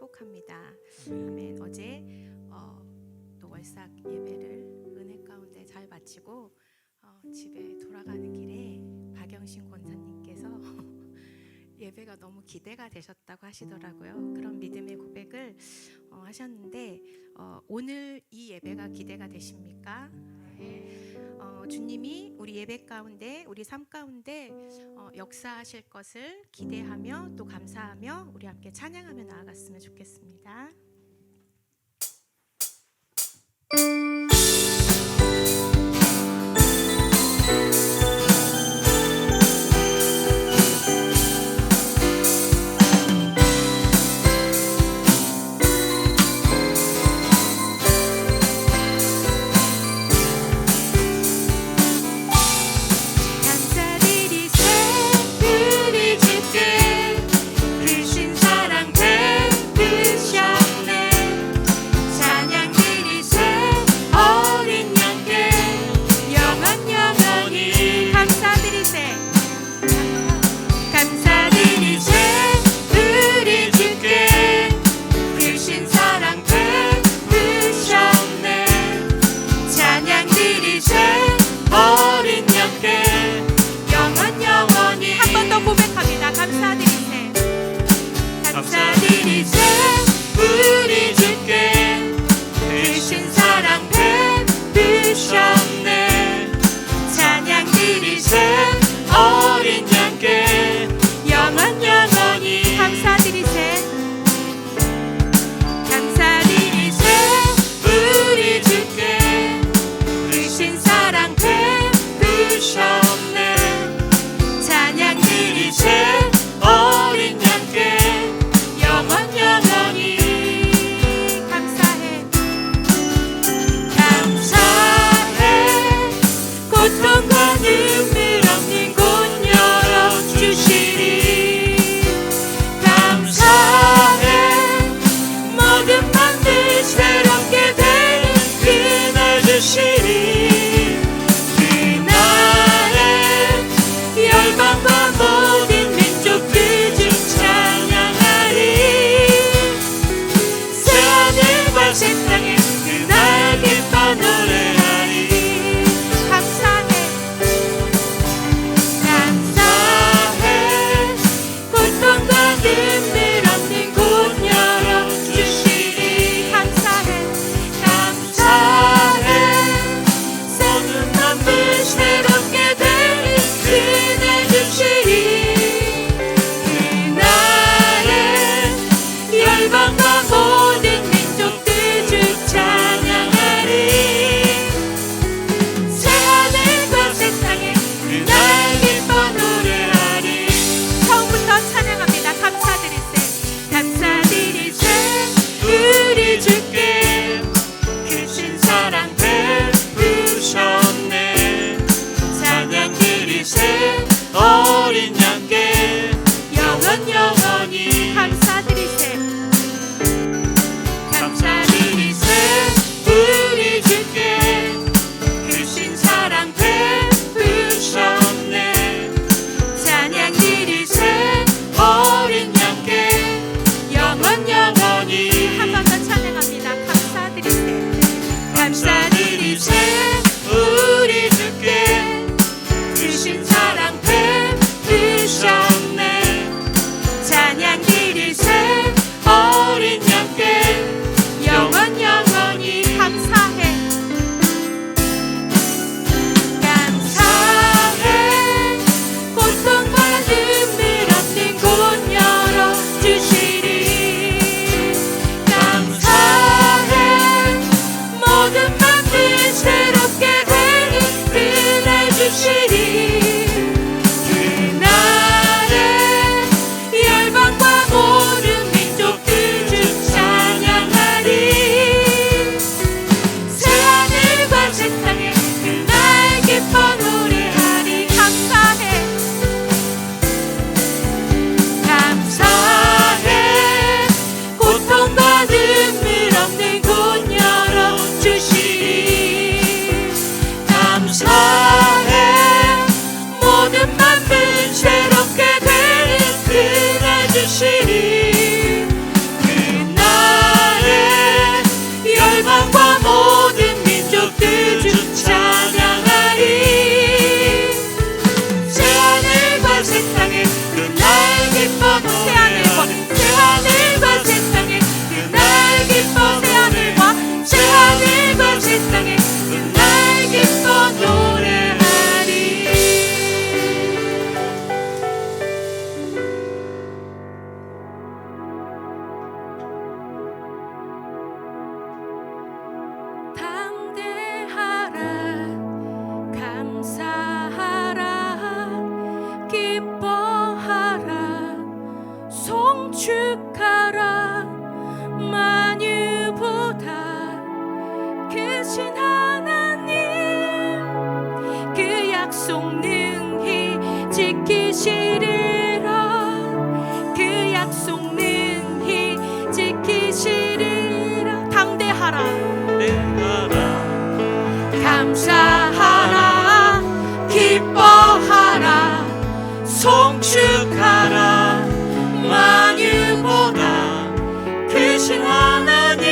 축복합니다. 아멘. 어제 또 월삭 예배를 은혜 가운데 잘 마치고 집에 돌아가는 길에 박영신 권사님께서 예배가 너무 기대가 되셨다고 하시더라고요. 그런 믿음의 고백을 하셨는데 오늘 이 예배가 기대가 되십니까? 주님이 우리 예배 가운데, 우리 삶 가운데 역사하실 것을 기대하며 또 감사하며 우리 함께 찬양하며 나아갔으면 좋겠습니다. 크신 하나님 그 약속 능히 지키시리라. 그 약속 능히 지키시리라. 담대하라 감사하라 기뻐하라 송축하라 만유보다 크신 하나님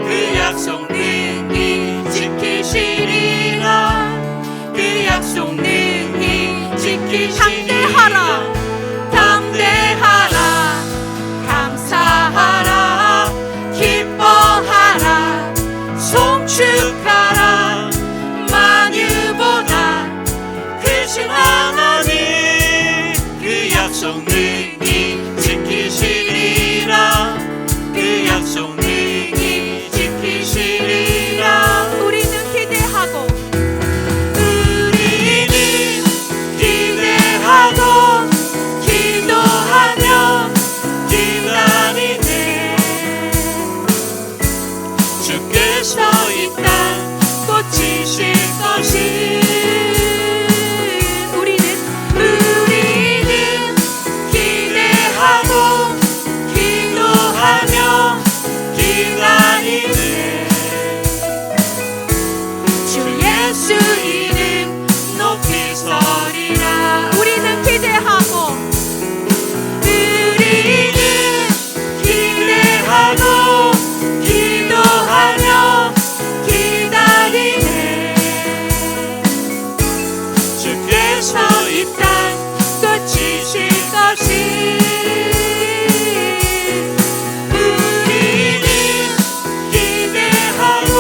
그 약속 능히 지키시리라. 그 약속 능히 지키시리라. 담대하라 감사하라 기뻐하라 송축하라 만유보다 크신 하나님 그 약속 능히 지키시리라. 그 약속 능히 지키시리라. 우리는 기대하고 기도하며 기다리네. 주께서 이 땅 고치실 것이. 우리는 기대하고 기도하며 기다리네. 주 예수 이름 높이 서리라. 우리는 기대하고 기대하고 기도하며 기다리네. 주께서 이 땅 고치실 것이. 우리는 기대하고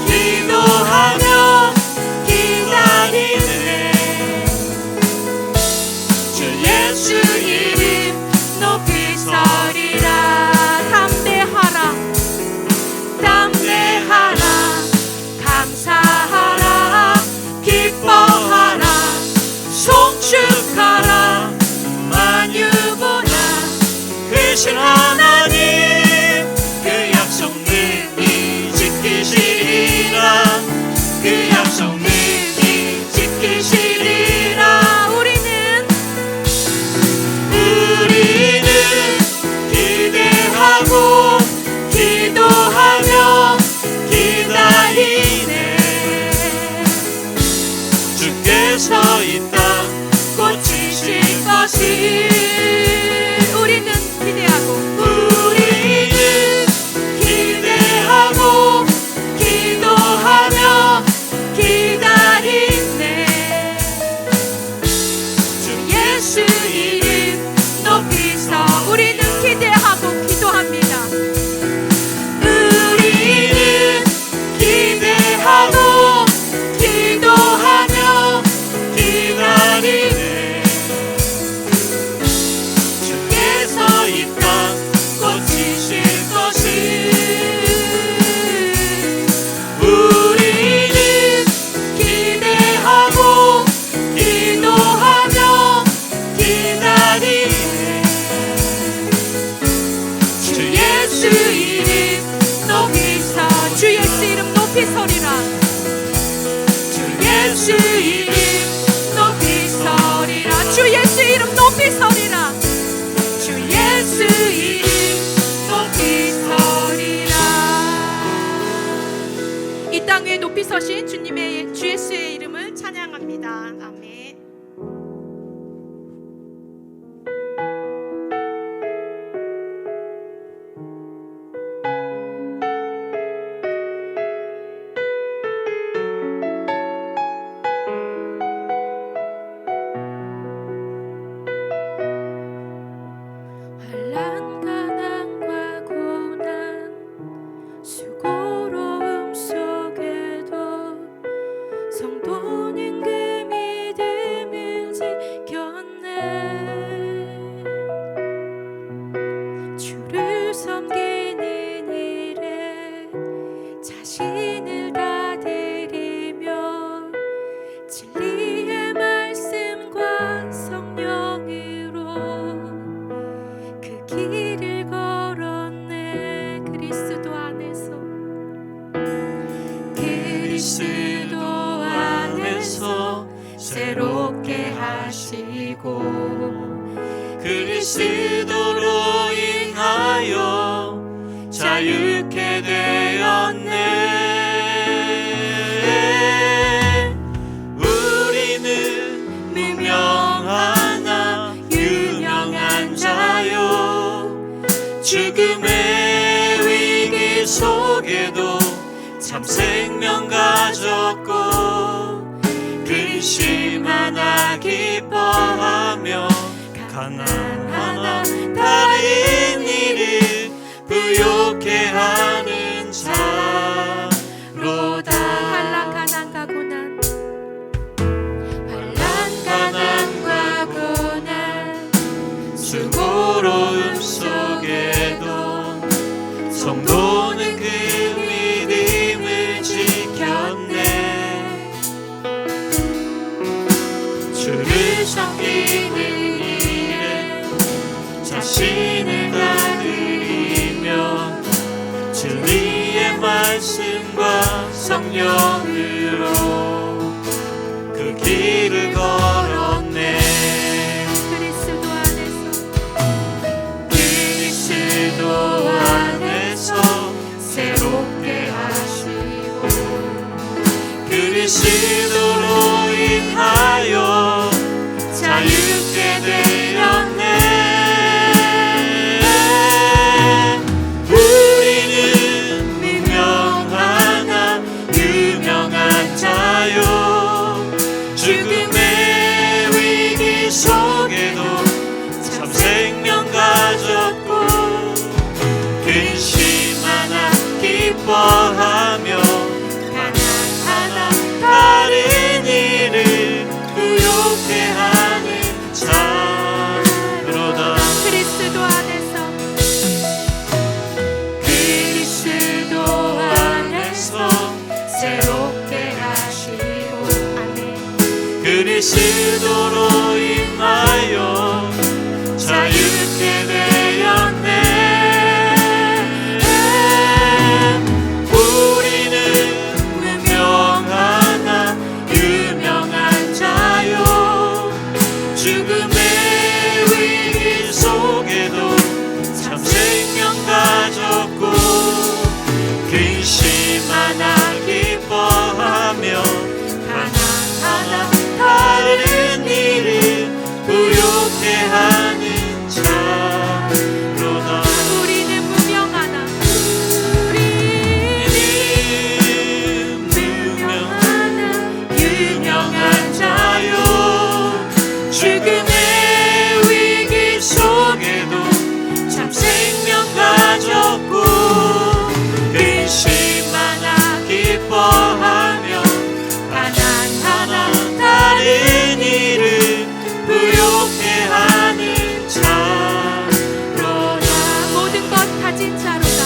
기도하며 기다리네. 주 예수 이름 높이 서리라. 담대하라 담대하라 감사하라 기뻐하라 송축하라 만유보다 크신 하나님 그 약속 능히 지키시리라. 그 약속 능히 지키시리라. 우리는 기대하고 기도하며 기다리네. 주께서 이 땅 고치실 것이. 우리는 기대하고 기대하고 기도하며 기다리네. 주 예수 이름 높이 서. 우리는 기대하고 기도합니다. 우리는 기대하고 기도하며 기다리네. 주께서 이 땅 고치실 것이. 우리는 기대하고 기도하며 기다리네. 주 예수 이름 높이 서. 주 예수 이름 높이 서리라. 주 예수 이름 높이 서리라. 주 예수 이름 높이 서리라. 주 예수 이름 높이 서리라. 이 땅 위에 높이 서신 주님의 주 예수의 이름을 찬양합니다. 아멘. 환난 가난과 고난 수고로움 속에도 성도는 그 믿음 그리스도 안에서 새롭게 하시고 그리스도로 인하여 자유케 되었네. 우리는 무명하나 유명한 자요 죽음의 위기 속에도 참 생명 가졌고 근심 하나 기뻐하며 가난하나 다른 일을 부욕해 하는 자로다. 환난 가난과 고난 가난과 고난 수고로움 속에도 성도는 그 믿음을 지켰네. 주를 섬기는 일에 자신을 다드리며 진리의 말씀과 성령으로 그 길을 걸었네. 그리스도 안에서 새롭게 하시고 그리스도로 인하여 자유케 되었네. 우리는 무명하나 유명한 자요 죽음의 위기 속에도 참 생명 가졌고 근심 하나 기뻐하며 가난하나 다른 일을 부욕해 하는 자로다. 그리스도 안에서 새롭게 하시고 아멘. 그리스도로 인하여 자유케 되었네. 우리는 무명하나 유명한 자요 죽음의 위기 속에도 참 생명 가졌고 근심 하나 기뻐하며 가난하나 다른 일을 부욕해 하는 자로다. 우리는 무명하나 우리는 무명하나 유명한 자요 죽음의 위기 속에도 참 생명 가졌고 근심 하나 기뻐하며 가난하나 다른 일을 부욕해 하는 자로다. 모든 것 가진 자로다.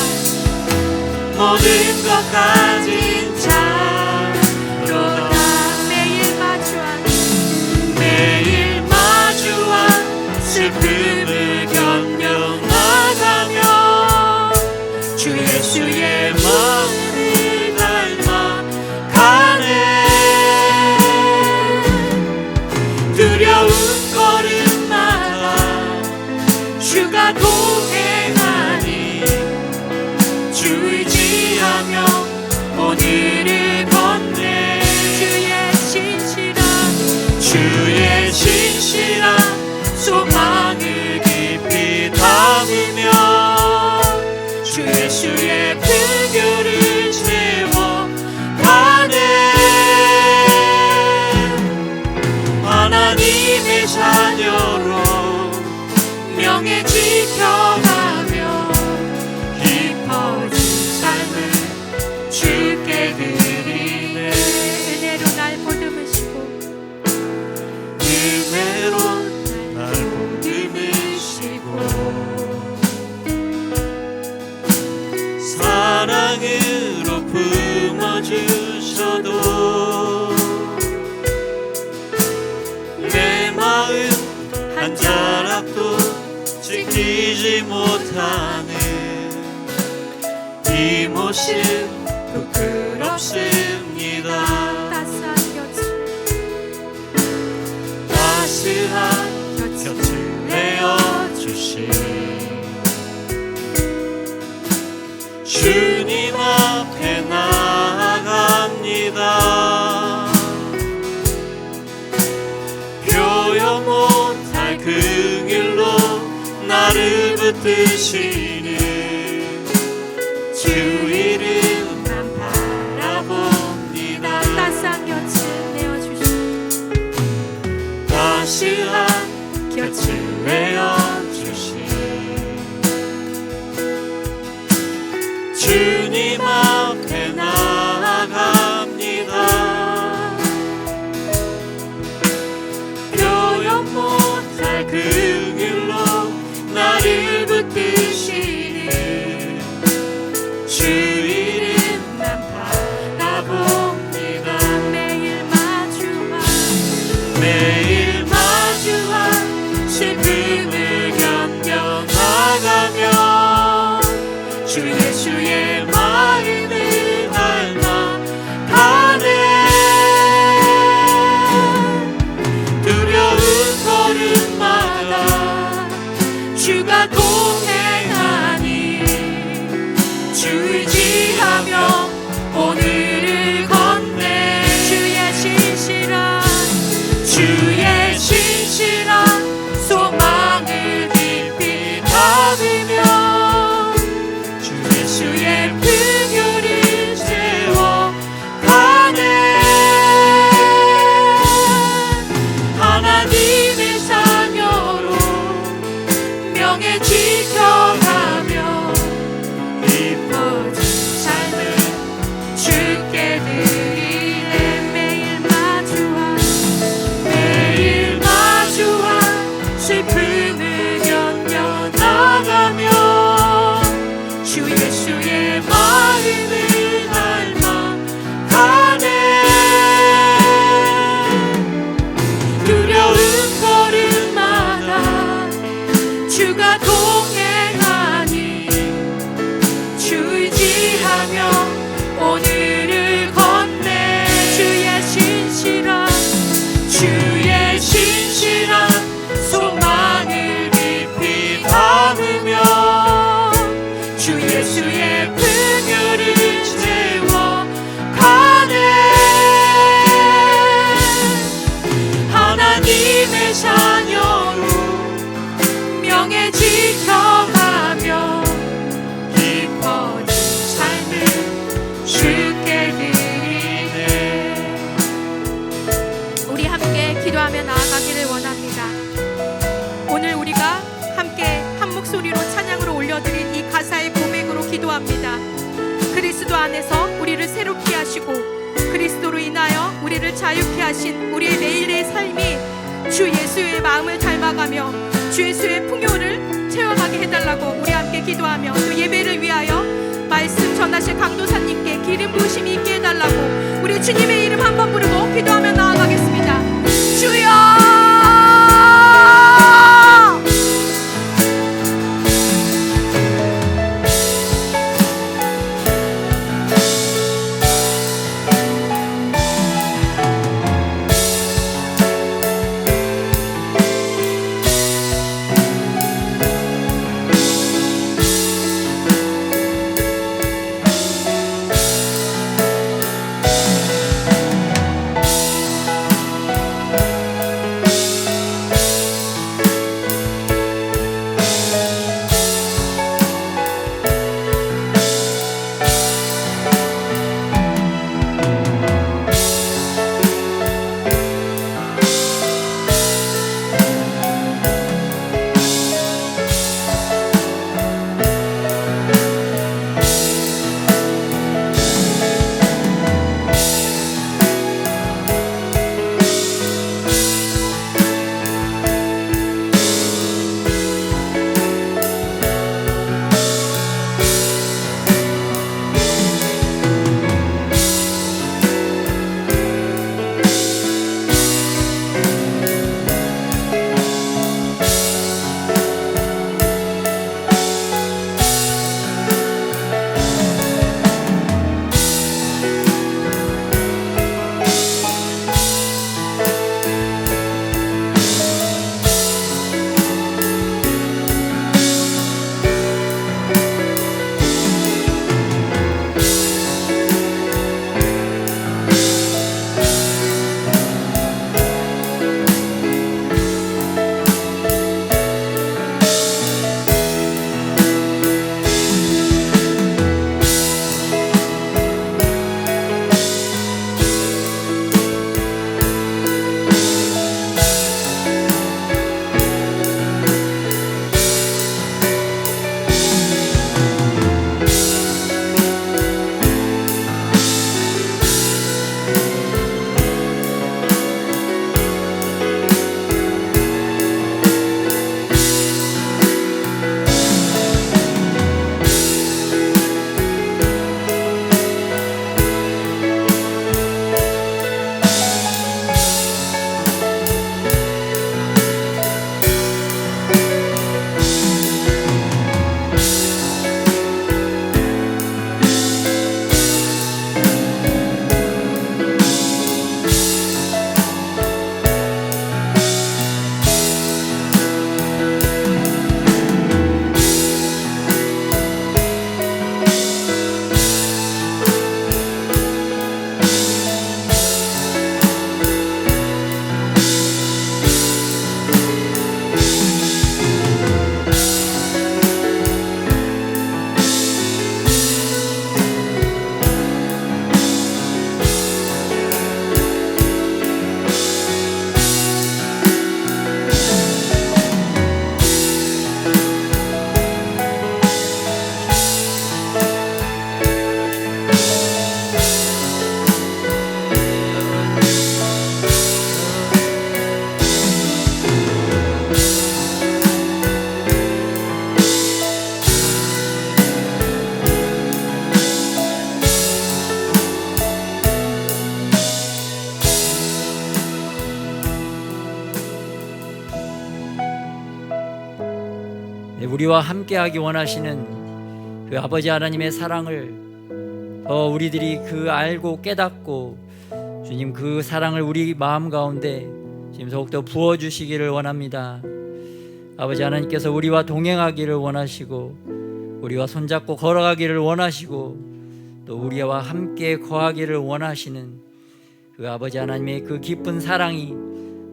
모든 것 가진 자로다. 매일 마주한 슬픔을 견뎌나가며 주 예수의 마음을 닮아 가네. 두려운 걸음마다 주가 동행하니 주 의지하며 오늘을 걷네. 주의 신실한 소망을 깊이 담으며 주 예수의 분교를 채워 가네. 하나님의 자녀로 명예 지켜가며 깊어진 삶을 주께 드리네. 은혜로 날 보듬으시고 은혜로 날 보듬으시고 사랑으로 품어주셔도 내 마음 한 자락도 지키지 못하는 이 모습 부끄럽습니다. 붙드시는 주 이름만 바라봅니다. 따스한 곁을 내어주시고 따스한 곁을 내어주신 주님 앞에 나아갑니다. 표현 못할 그 길로 나를 붙드시는 주 이름만 바라봅니다. 매일 마주한 슬픔을 견뎌나가며 주 예수의 마음을 닮아 가네. 두려운 걸음마다 주가 동행하니 주 의지하며 오늘을 걷네. 주의 신실한 소망을 깊이 담으며 주 예수의 풍요를 채워가네. 하나님의 자녀로 명예 지켜가며 기뻐진 삶을 주께 드리네. 매일 마주한 슬픔을 견뎌나가며 주 예수의 마음을 닮아 가네. 두려운 걸음마다 주가 동행하니 주 의지하며 오늘을 걷네. 주의 신실한 소망을 깊이 담으며 주 예수의 풍요를 채워가네. 하나님의 자녀로 명예 지켜가며 기뻐진 삶을 주께 드리네. 우리 함께 기도하며 나아가기를 원합니다. 오늘 우리가 함께 한 목소리로 찬양으로 올려드린 이 가사의 고백으로 기도합니다. 그리스도 안에서 우리를 새롭게 하시고 그리스도로 인하여 우리를 자유케 하신 우리의 매일의 삶이 주 예수의 마음을 닮아가며 주 예수의 풍요를 채워가게 해달라고 우리 함께 기도하며 또 예배를 위하여 말씀 전하실 강도사님께 기름 부으심이 있게 해달라고 우리 주님의 이름 한번 부르고 기도하며 나아가겠습니다. 주여! 우리와 함께하기 원하시는 그 아버지 하나님의 사랑을 더 우리들이 그 알고 깨닫고 주님 그 사랑을 우리 마음 가운데 지금 더욱더 부어주시기를 원합니다. 아버지 하나님께서 우리와 동행하기를 원하시고 우리와 손잡고 걸어가기를 원하시고 또 우리와 함께 거하기를 원하시는 그 아버지 하나님의 그 깊은 사랑이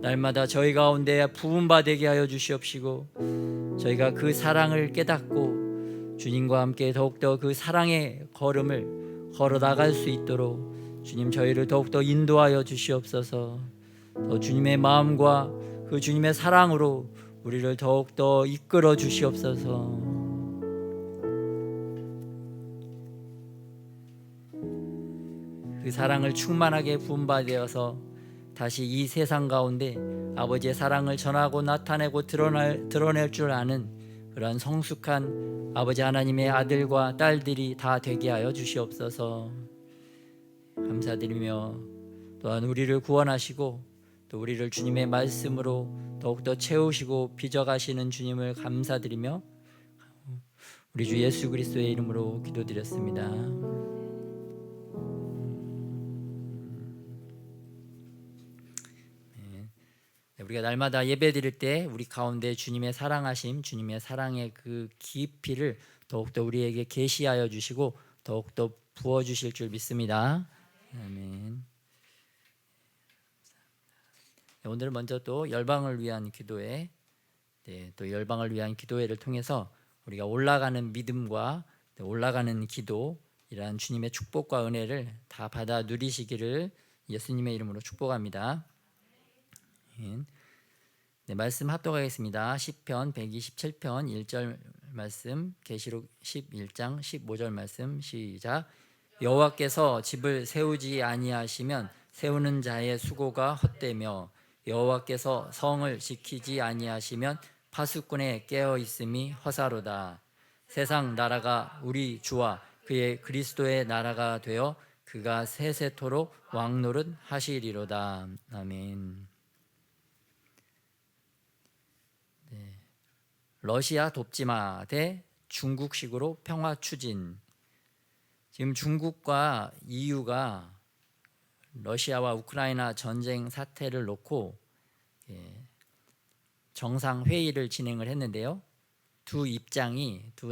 날마다 저희 가운데 부음받게 하여 주시옵시고 저희가 그 사랑을 깨닫고 주님과 함께 더욱더 그 사랑의 걸음을 걸어 나갈 수 있도록 주님 저희를 더욱더 인도하여 주시옵소서. 더 주님의 마음과 그 주님의 사랑으로 우리를 더욱더 이끌어 주시옵소서. 그 사랑을 충만하게 부음받아서 다시 이 세상 가운데 아버지의 사랑을 전하고 나타내고 드러낼 줄 아는 그런 성숙한 아버지 하나님의 아들과 딸들이 다 되게 하여 주시옵소서. 감사드리며 또한 우리를 구원하시고 또 우리를 주님의 말씀으로 더욱더 채우시고 빚어가시는 주님을 감사드리며 우리 주 예수 그리스도의 이름으로 기도드렸습니다. 우리가 날마다 예배 드릴 때 우리 가운데 주님의 사랑하심, 주님의 사랑의 그 깊이를 더욱더 우리에게 계시하여 주시고 더욱더 부어주실 줄 믿습니다. 아멘. 오늘 먼저 또 열방을 위한 기도회, 또 열방을 위한 기도회를 통해서 우리가 올라가는 믿음과 올라가는 기도, 이러한 주님의 축복과 은혜를 다 받아 누리시기를 예수님의 이름으로 축복합니다. 네, 말씀 합독하겠습니다. 시편 127편 1절 말씀, 계시록 11장 15절 말씀 시작. 여호와께서 집을 세우지 아니하시면 세우는 자의 수고가 헛되며 여호와께서 성을 지키지 아니하시면 파수꾼의 깨어 있음이 허사로다. 세상 나라가 우리 주와 그의 그리스도의 나라가 되어 그가 세세토록 왕노릇 하시리로다. 아멘. 네. 러시아 돕지마 대 중국식으로 평화 추진. 지금 중국과 EU가 러시아와 우크라이나 전쟁 사태를 놓고 정상 회의를 진행을 했는데요. 두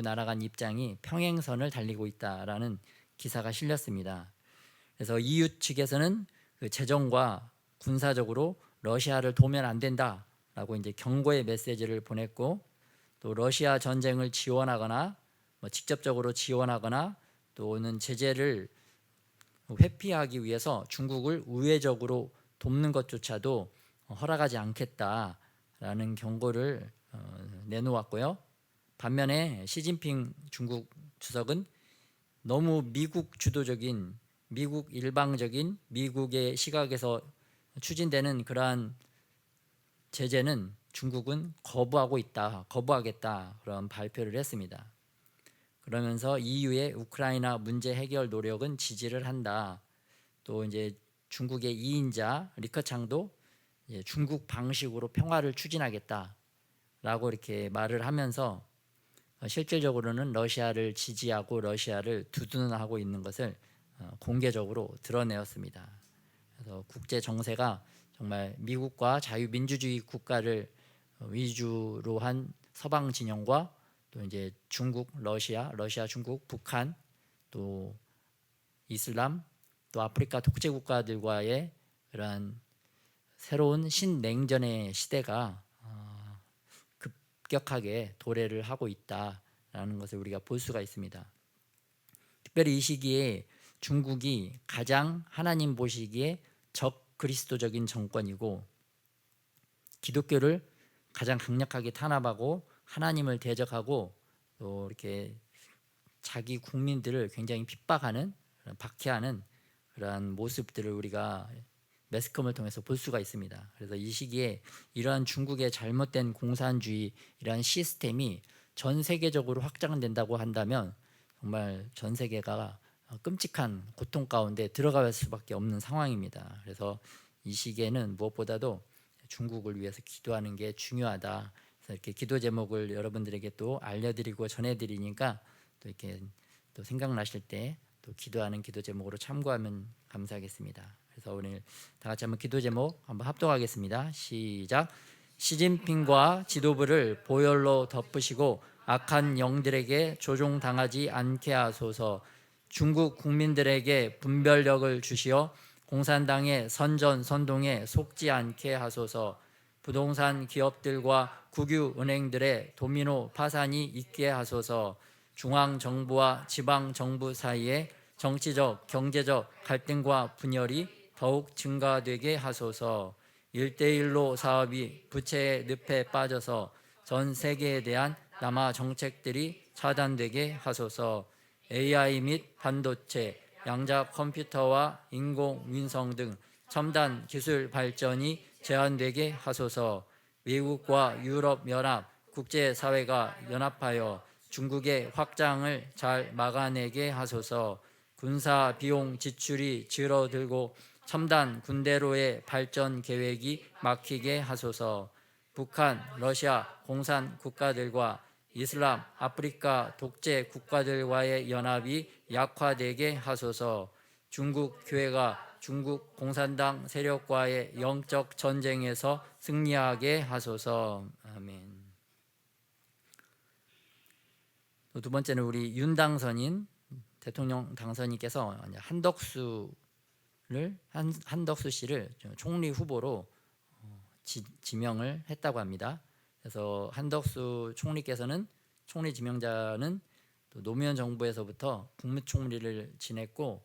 나라 간 입장이 평행선을 달리고 있다라는 기사가 실렸습니다. 그래서 EU 측에서는 그 재정과 군사적으로 러시아를 도우면 안 된다라고 이제 경고의 메시지를 보냈고, 또 러시아 전쟁을 지원하거나 직접적으로 지원하거나 또는 제재를 회피하기 위해서 중국을 우회적으로 돕는 것조차도 허락하지 않겠다라는 경고를 내놓았고요. 반면에 시진핑 중국 주석은 너무 미국 주도적인, 미국 일방적인, 미국의 시각에서 추진되는 그러한 제재는 중국은 거부하겠다 그런 발표를 했습니다. 그러면서 EU의 우크라이나 문제 해결 노력은 지지를 한다. 또 이제 중국의 2인자 리커창도 중국 방식으로 평화를 추진하겠다라고 이렇게 말을 하면서 실질적으로는 러시아를 지지하고 러시아를 두둔하고 있는 것을 공개적으로 드러내었습니다. 그래서 국제 정세가 정말 미국과 자유민주주의 국가를 위주로 한 서방 진영과 또 이제 중국, 러시아, 중국, 북한, 또 이슬람, 또 아프리카 독재 국가들과의 그러한 새로운 신냉전의 시대가 급격하게 도래를 하고 있다라는 것을 우리가 볼 수가 있습니다. 특별히 이 시기에 중국이 가장 하나님 보시기에 적그리스도적인 정권이고 기독교를 가장 강력하게 탄압하고 하나님을 대적하고 또 이렇게 자기 국민들을 굉장히 핍박하는, 박해하는 그러한 모습들을 우리가 매스컴을 통해서 볼 수가 있습니다. 그래서 이 시기에 이러한 중국의 잘못된 공산주의 이러한 시스템이 전 세계적으로 확장된다고 한다면 정말 전 세계가 끔찍한 고통 가운데 들어갈 수밖에 없는 상황입니다. 그래서 이 시기에는 무엇보다도 중국을 위해서 기도하는 게 중요하다. 그래서 그래서 이렇게 기도 제목을 여러분들에게 또 알려드리고 전해드리니까 또 이렇게 또 생각나실 때 또 기도하는 기도 제목으로 참고하면 감사하겠습니다. 그래서 오늘 다 같이 한번 기도 제목 한번 합독하겠습니다. 시작. 시진핑과 지도부를 보혈로 덮으시고 악한 영들에게 조종당하지 않게 하소서. 중국 국민들에게 분별력을 주시어 공산당의 선전선동에 속지 않게 하소서. 부동산 기업들과 국유은행들의 도미노 파산이 있게 하소서. 중앙정부와 지방정부 사이에 정치적, 경제적 갈등과 분열이 더욱 증가되게 하소서. 1대1로 사업이 부채의 늪에 빠져서 전 세계에 대한 남아 정책들이 차단되게 하소서. AI 및 반도체, 양자 컴퓨터와 인공위성 등 첨단 기술 발전이 제한되게 하소서. 미국과 유럽연합, 국제사회가 연합하여 중국의 확장을 잘 막아내게 하소서. 군사 비용 지출이 줄어들고 첨단 군대로의 발전 계획이 막히게 하소서. 북한, 러시아 공산 국가들과 이슬람, 아프리카 독재 국가들과의 연합이 약화되게 하소서. 중국 교회가 중국 공산당 세력과의 영적 전쟁에서 승리하게 하소서. 아멘. 두 번째는 우리 윤 당선인 대통령 당선인께서 한덕수 씨를 총리 후보로 지명을 했다고 합니다. 그래서 한덕수 총리께서는 총리 지명자는 또 노무현 정부에서부터 국무총리를 지냈고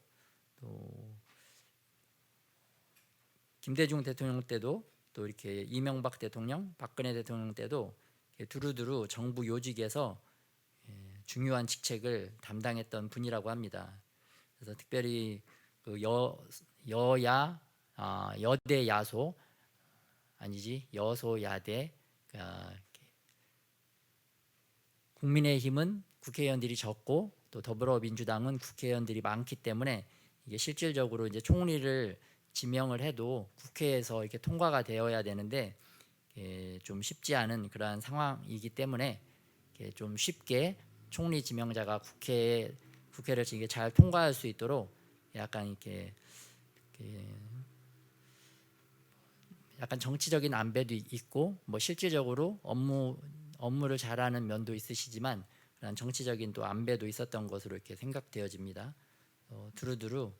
또 김대중 대통령 때도 또 이렇게 이명박 대통령, 박근혜 대통령 때도 두루두루 정부 요직에서 중요한 직책을 담당했던 분이라고 합니다. 그래서 특별히 그 여대 야소 아니지 여소야대 국민의힘은 국회의원들이 적고 또 더불어민주당은 국회의원들이 많기 때문에 이게 실질적으로 이제 총리를 지명을 해도 국회에서 이렇게 통과가 되어야 되는데 좀 쉽지 않은 그러한 상황이기 때문에 좀 쉽게 총리 지명자가 국회를 이게 잘 통과할 수 있도록 약간 이렇게 약간 정치적인 안배도 있고 뭐 실질적으로 업무를 잘하는 면도 있으시지만 그런 정치적인 또 안배도 있었던 것으로 이렇게 생각되어집니다. 두루두루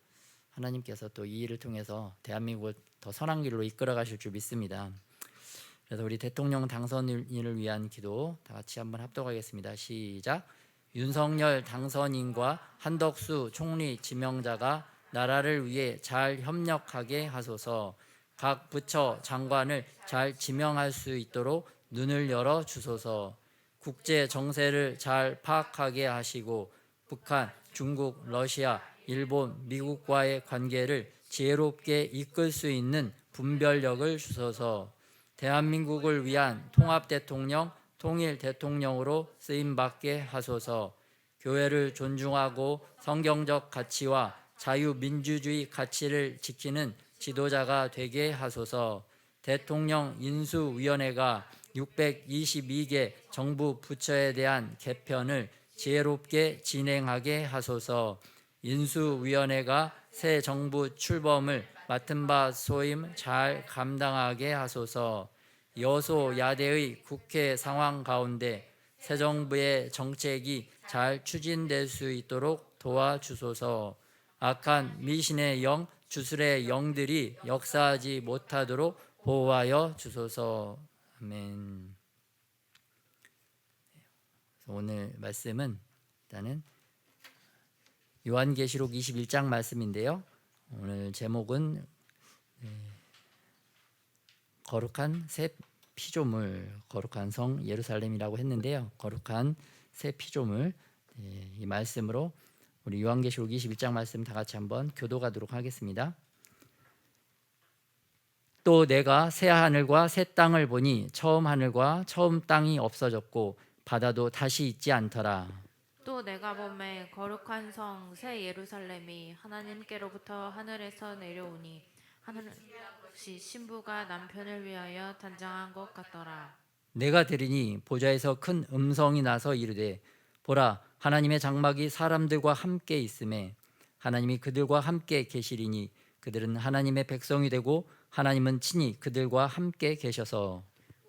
하나님께서 또 이 일을 통해서 대한민국을 더 선한 길로 이끌어가실 줄 믿습니다. 그래서 우리 대통령 당선인을 위한 기도 다 같이 한번 합독하겠습니다. 시작. 윤석열 당선인과 한덕수 총리 지명자가 나라를 위해 잘 협력하게 하소서. 각 부처 장관을 잘 지명할 수 있도록 눈을 열어 주소서. 국제 정세를 잘 파악하게 하시고 북한, 중국, 러시아, 일본, 미국과의 관계를 지혜롭게 이끌 수 있는 분별력을 주소서. 대한민국을 위한 통합 대통령, 통일 대통령으로 쓰임받게 하소서. 교회를 존중하고 성경적 가치와 자유민주주의 가치를 지키는 지도자가 되게 하소서. 대통령 인수위원회가 622개 정부 부처에 대한 개편을 지혜롭게 진행하게 하소서. 인수위원회가 새 정부 출범을 맡은 바 소임 잘 감당하게 하소서. 여소야대의 국회 상황 가운데 새 정부의 정책이 잘 추진될 수 있도록 도와주소서. 악한 미신의 영, 주술의 영들이 역사하지 못하도록 보호하여 주소서. 아멘. 오늘 말씀은 일단은 요한계시록 21장 말씀인데요. 오늘 제목은 거룩한 새 피조물, 거룩한 성 예루살렘이라고 했는데요. 거룩한 새 피조물, 이 말씀으로 우리 요한계시록 21장 말씀 다 같이 한번 교도하도록 하겠습니다. 또 내가 새 하늘과 새 땅을 보니 처음 하늘과 처음 땅이 없어졌고 바다도 다시 있지 않더라. 또 내가 보매 거룩한 성 새 예루살렘이 하나님께로부터 하늘에서 내려오니 하늘시 신부가 남편을 위하여 단장한 것 같더라. 내가 들으니 보좌에서 큰 음성이 나서 이르되 보라 하나님의 장막이 사람들과 함께 있음에 하나님이 그들과 함께 계시리니 그들은 하나님의 백성이 되고 하나님은 친히 그들과 함께 계셔서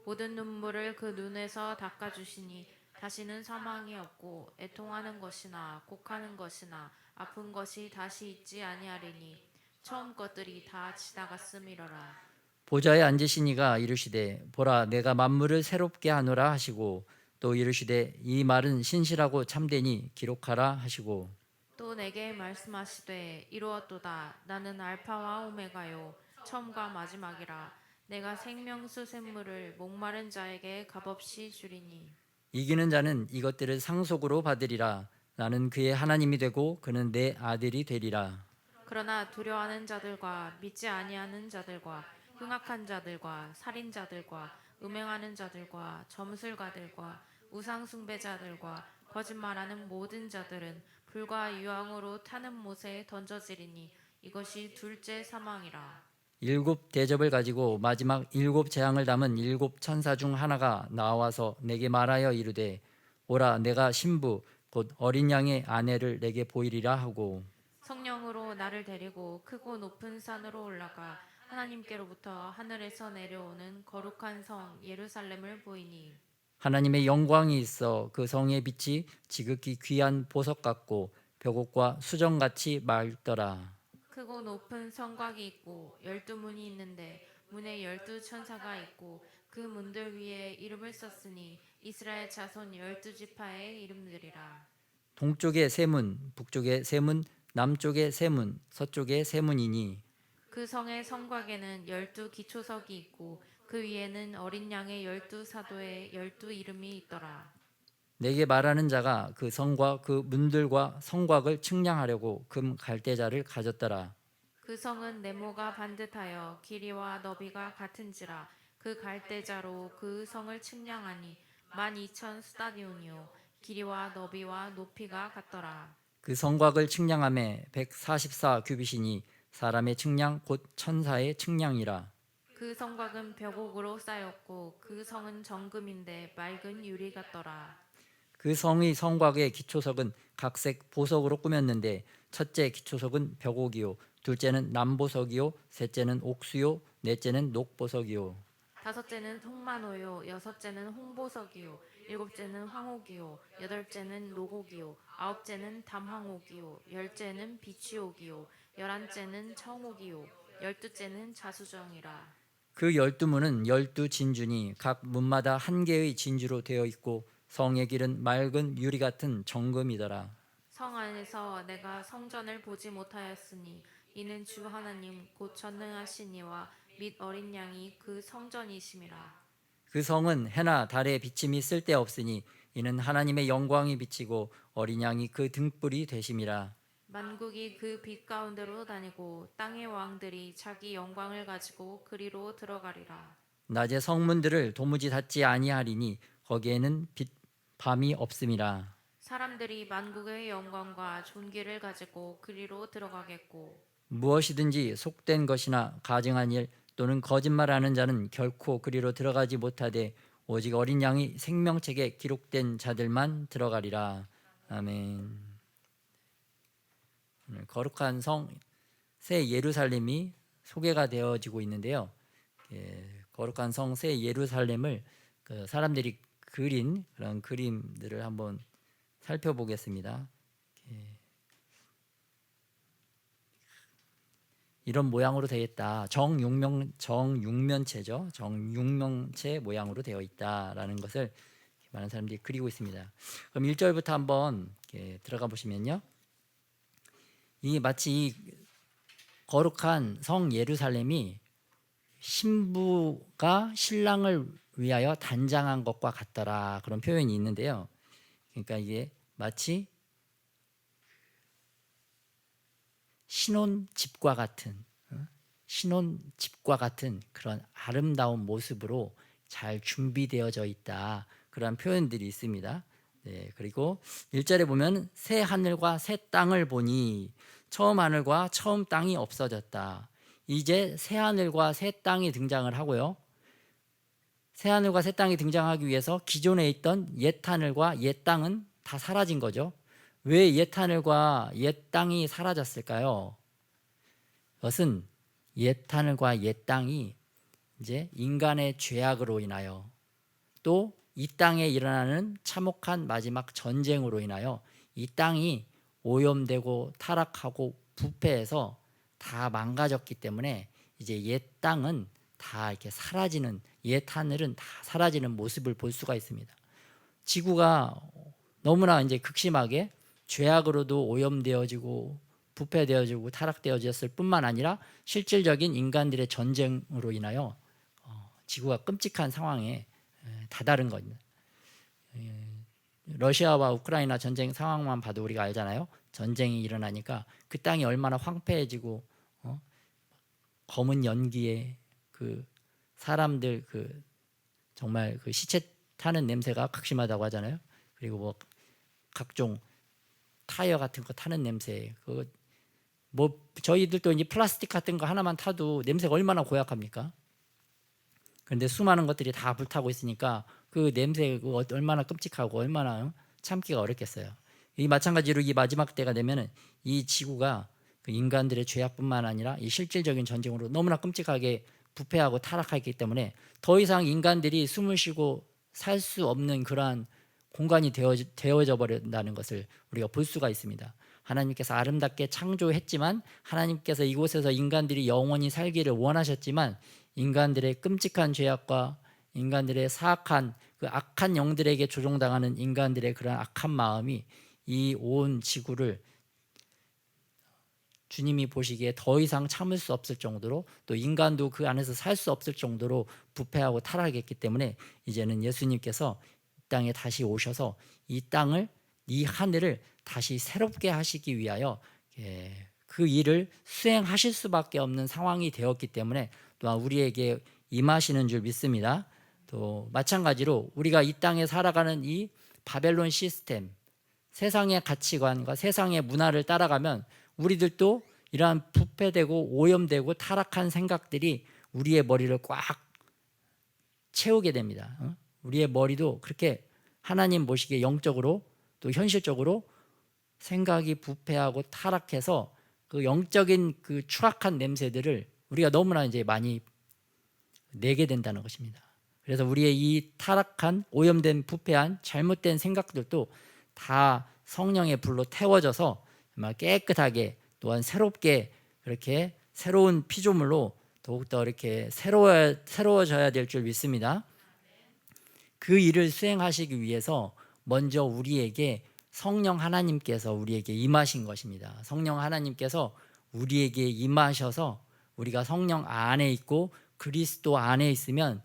모든 눈물을 그 눈에서 닦아주시니 다시는 사망이 없고 애통하는 것이나 곡하는 것이나 아픈 것이 다시 있지 아니하리니 처음 것들이 다 지나갔음이로라. 보좌에 앉으신 이가 이르시되 보라 내가 만물을 새롭게 하노라 하시고 또 이르시되 이 말은 신실하고 참되니 기록하라 하시고 또 내게 말씀하시되 이루었도다. 나는 알파와 오메가요 처음과 마지막이라. 내가 생명수 샘물을 목마른 자에게 값없이 주리니 이기는 자는 이것들을 상속으로 받으리라. 나는 그의 하나님이 되고 그는 내 아들이 되리라. 그러나 두려워하는 자들과 믿지 아니하는 자들과 흉악한 자들과 살인자들과 음행하는 자들과 점술가들과 우상숭배자들과 거짓말하는 모든 자들은 불과 유황으로 타는 못에 던져지리니 이것이 둘째 사망이라. 일곱 대접을 가지고 마지막 일곱 재앙을 담은 일곱 천사 중 하나가 나와서 내게 말하여 이르되 오라 내가 신부 곧 어린 양의 아내를 내게 보이리라 하고 성령으로 나를 데리고 크고 높은 산으로 올라가 하나님께로부터 하늘에서 내려오는 거룩한 성 예루살렘을 보이니 하나님의 영광이 있어 그 성의 빛이 지극히 귀한 보석 같고 벽옥과 수정같이 맑더라. 크고 높은 성곽이 있고 12문이 있는데 문에 12천사가 있고 그 문들 위에 이름을 썼으니 이스라엘 자손 12지파의 이름들이라. 동쪽에 세 문, 북쪽에 세 문, 남쪽에 세 문, 서쪽에 세 문이니 그 성의 성곽에는 12기초석이 있고 그 위에는 어린 양의 12사도의 12이름이 있더라. 내게 말하는 자가 그 성과 그 문들과 성곽을 측량하려고 금 갈대자를 가졌더라. 그 성은 네모가 반듯하여 길이와 너비가 같은지라. 그 갈대자로 그 성을 측량하니 12,000 스타디온이요 길이와 너비와 높이가 같더라. 그 성곽을 측량함에 144 규빗이니 사람의 측량 곧 천사의 측량이라. 그 성곽은 벽옥으로 쌓였고 그 성은 정금인데 맑은 유리 같더라. 그 성의 성곽의 기초석은 각색 보석으로 꾸몄는데 첫째 기초석은 벽옥이요 둘째는 남보석이요 셋째는 옥수요 넷째는 녹보석이요 다섯째는 송만호요 여섯째는 홍보석이요 일곱째는 황옥이요 여덟째는 노곡이요 아홉째는 담황옥이요 열째는 비취옥이요 열한째는 청옥이요 열두째는 자수정이라. 그 12문은 12진주니 각 문마다 한 개의 진주로 되어 있고 성의 길은 맑은 유리 같은 정금이더라. 성 안에서 내가 성전을 보지 못하였으니 이는 주 하나님 곧 전능하신 이와 및 어린 양이 그 성전이심이라. 그 성은 해나 달의 비침이 쓸데없으니 이는 하나님의 영광이 비치고 어린 양이 그 등불이 되심이라. 만국이 그 빛 가운데로 다니고 땅의 왕들이 자기 영광을 가지고 그리로 들어가리라. 낮에 성문들을 도무지 닫지 아니하리니 거기에는 밤이 없음이라. 사람들이 만국의 영광과 존귀를 가지고 그리로 들어가겠고 무엇이든지 속된 것이나 가증한 일 또는 거짓말하는 자는 결코 그리로 들어가지 못하되 오직 어린 양이 생명책에 기록된 자들만 들어가리라. 아멘. 오늘 거룩한 성 새 예루살렘이 소개가 되어지고 있는데요. 거룩한 성 새 예루살렘을 사람들이 그린 그런 그림들을 한번 살펴보겠습니다. 이런 모양으로 되어 있다. 정육면체죠. 정육면체 모양으로 되어 있다라는 것을 많은 사람들이 그리고 있습니다. 그럼 1절부터 한번 들어가 보시면요. 이 마치 이 거룩한 성 예루살렘이 신부가 신랑을 위하여 단장한 것과 같더라 그런 표현이 있는데요. 그러니까 이게 마치 신혼집과 같은 그런 아름다운 모습으로 잘 준비되어져 있다 그런 표현들이 있습니다. 네, 그리고 1절에 보면 새 하늘과 새 땅을 보니 처음 하늘과 처음 땅이 없어졌다. 이제 새 하늘과 새 땅이 등장을 하고요. 새 하늘과 새 땅이 등장하기 위해서 기존에 있던 옛 하늘과 옛 땅은 다 사라진 거죠. 왜 옛 하늘과 옛 땅이 사라졌을까요? 그것은 옛 하늘과 옛 땅이 이제 인간의 죄악으로 인하여 또 이 땅에 일어나는 참혹한 마지막 전쟁으로 인하여 이 땅이 오염되고 타락하고 부패해서 다 망가졌기 때문에 이제 옛 땅은 다 이렇게 사라지는, 옛 하늘은 다 사라지는 모습을 볼 수가 있습니다. 지구가 너무나 이제 극심하게 죄악으로도 오염되어지고 부패되어지고 타락되어졌을 뿐만 아니라 실질적인 인간들의 전쟁으로 인하여 지구가 끔찍한 상황에 다다른 겁니다. 러시아와 우크라이나 전쟁 상황만 봐도 우리가 알잖아요. 전쟁이 일어나니까 그 땅이 얼마나 황폐해지고 검은 연기에 그 사람들 그 정말 그 시체 타는 냄새가 극심하다고 하잖아요. 그리고 뭐 각종 타이어 같은 거 타는 냄새, 그 뭐 저희들도 이제 플라스틱 같은 거 하나만 타도 냄새가 얼마나 고약합니까? 그런데 수많은 것들이 다 불타고 있으니까 그 냄새 얼마나 끔찍하고 얼마나 참기가 어렵겠어요. 이 마찬가지로 이 마지막 때가 되면은 이 지구가 그 인간들의 죄악뿐만 아니라 이 실질적인 전쟁으로 너무나 끔찍하게 부패하고 타락하기 때문에 더 이상 인간들이 숨을 쉬고 살 수 없는 그러한 공간이 되어져 버린다는 것을 우리가 볼 수가 있습니다. 하나님께서 아름답게 창조했지만 하나님께서 이곳에서 인간들이 영원히 살기를 원하셨지만 인간들의 끔찍한 죄악과 인간들의 사악한 그 악한 영들에게 조종당하는 인간들의 그런 악한 마음이 이 온 지구를 주님이 보시기에 더 이상 참을 수 없을 정도로 또 인간도 그 안에서 살 수 없을 정도로 부패하고 타락했기 때문에 이제는 예수님께서 이 땅에 다시 오셔서 이 땅을, 이 하늘을 다시 새롭게 하시기 위하여 그 일을 수행하실 수밖에 없는 상황이 되었기 때문에 또한 우리에게 임하시는 줄 믿습니다. 또 마찬가지로 우리가 이 땅에 살아가는 이 바벨론 시스템, 세상의 가치관과 세상의 문화를 따라가면 우리들도 이러한 부패되고 오염되고 타락한 생각들이 우리의 머리를 꽉 채우게 됩니다. 우리의 머리도 그렇게 하나님 보시기에 영적으로 또 현실적으로 생각이 부패하고 타락해서 그 영적인 그 추악한 냄새들을 우리가 너무나 이제 많이 내게 된다는 것입니다. 그래서 우리의 이 타락한 오염된 부패한 잘못된 생각들도 다 성령의 불로 태워져서 정말 깨끗하게 또한 새롭게 그렇게 새로운 피조물로 더욱더 이렇게 새로워져야 될 줄 믿습니다. 그 일을 수행하시기 위해서 먼저 우리에게 성령 하나님께서 우리에게 임하신 것입니다. 성령 하나님께서 우리에게 임하셔서 우리가 성령 안에 있고 그리스도 안에 있으면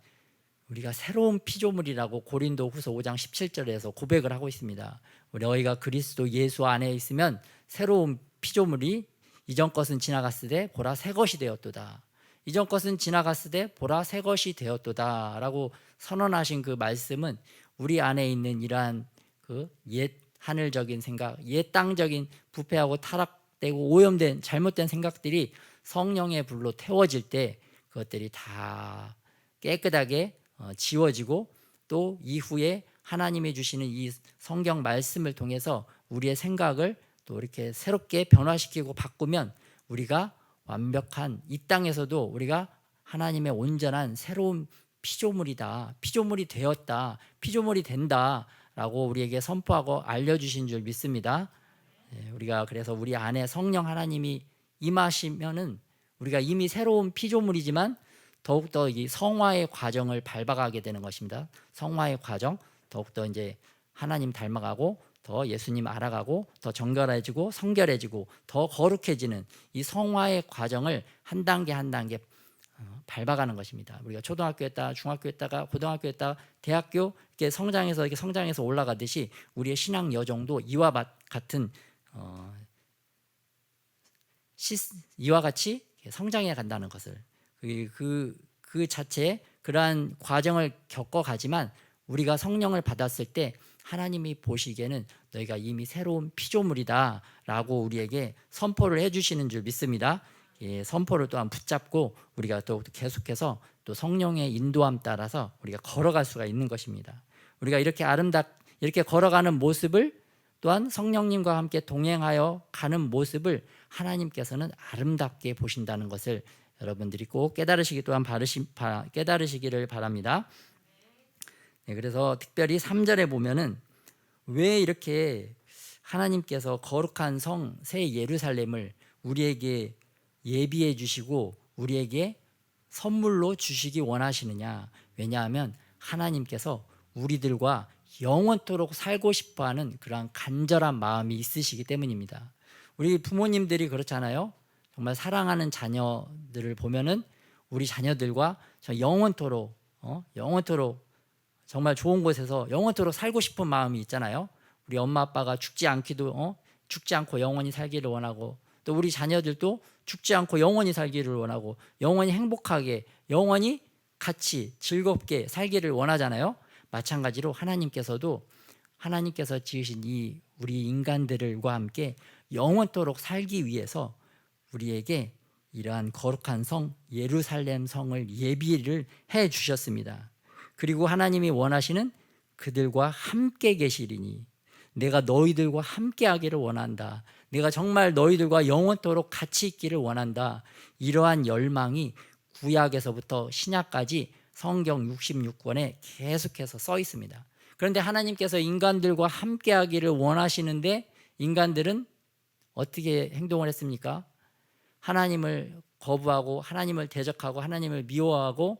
우리가 새로운 피조물이라고 고린도후서 5장 17절에서 고백을 하고 있습니다. 너희가 그리스도 예수 안에 있으면 새로운 피조물이 이전 것은 지나갔으되 보라 새 것이 되었도다. 이전 것은 지나갔으되 보라 새 것이 되었도다 라고 선언하신 그 말씀은 우리 안에 있는 이러한 그 옛 하늘적인 생각, 옛 땅적인 부패하고 타락되고 오염된 잘못된 생각들이 성령의 불로 태워질 때 그것들이 다 깨끗하게 지워지고 또 이후에 하나님이 주시는 이 성경 말씀을 통해서 우리의 생각을 또 이렇게 새롭게 변화시키고 바꾸면 우리가 완벽한 이 땅에서도 우리가 하나님의 온전한 새로운 피조물이다, 피조물이 되었다, 피조물이 된다 라고 우리에게 선포하고 알려주신 줄 믿습니다. 우리가 그래서 우리 안에 성령 하나님이 임하시면은 우리가 이미 새로운 피조물이지만 더욱더 이 성화의 과정을 밟아가게 되는 것입니다. 성화의 과정, 더욱더 이제 하나님 닮아가고 더 예수님 알아가고 더 정결해지고 성결해지고 더 거룩해지는 이 성화의 과정을 한 단계 한 단계 밟아가는 것입니다. 우리가 초등학교에다가 중학교에다가 고등학교에다가 대학교 이렇게 성장해서 올라가듯이 우리의 신앙 여정도 이와 같은 이와 같이 성장해 간다는 것을 그 자체에 그러한 과정을 겪어가지만 우리가 성령을 받았을 때 하나님이 보시기에는 너희가 이미 새로운 피조물이다 라고 우리에게 선포를 해주시는 줄 믿습니다. 선포를 또한 붙잡고 우리가 또 계속해서 또 성령의 인도함 따라서 우리가 걸어갈 수가 있는 것입니다. 우리가 이렇게 이렇게 걸어가는 모습을 또한 성령님과 함께 동행하여 가는 모습을 하나님께서는 아름답게 보신다는 것을 여러분들이 꼭 깨달으시기를 바랍니다. 네, 그래서 특별히 3절에 보면은 왜 이렇게 하나님께서 거룩한 성 새 예루살렘을 우리에게 예비해 주시고 우리에게 선물로 주시기 원하시느냐? 왜냐하면 하나님께서 우리들과 영원토록 살고 싶어하는 그러한 간절한 마음이 있으시기 때문입니다. 우리 부모님들이 그렇잖아요. 정말 사랑하는 자녀들을 보면은 우리 자녀들과 영원토록 정말 좋은 곳에서 영원토록 살고 싶은 마음이 있잖아요. 우리 엄마 아빠가 죽지 않고 영원히 살기를 원하고, 또 우리 자녀들도 죽지 않고 영원히 살기를 원하고, 영원히 행복하게 영원히 같이 즐겁게 살기를 원하잖아요. 마찬가지로 하나님께서 지으신 이 우리 인간들과 함께 영원토록 살기 위해서 우리에게 이러한 거룩한 성 예루살렘 성을 예비를 해 주셨습니다. 그리고 하나님이 원하시는 그들과 함께 계시리니 내가 너희들과 함께 하기를 원한다. 내가 정말 너희들과 영원토록 같이 있기를 원한다. 이러한 열망이 구약에서부터 신약까지 성경 66권에 계속해서 써 있습니다. 그런데 하나님께서 인간들과 함께 하기를 원하시는데 인간들은 어떻게 행동을 했습니까? 하나님을 거부하고 하나님을 대적하고 하나님을 미워하고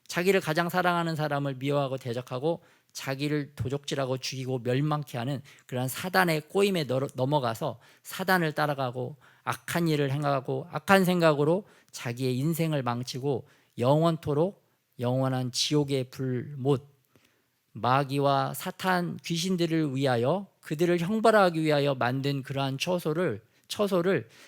자기를 가장 사랑하는 사람을 미워하고 대적하고 자기를 도적질하고 죽이고 멸망케 하는 그러한 사단의 꼬임에 넘어가서 사단을 따라가고 악한 일을 행하고 악한 생각으로 자기의 인생을 망치고 영원토록 영원한 지옥의 불못 마귀와 사탄 귀신들을 위하여 그들을 형벌하기 위하여 만든 그러한 처소를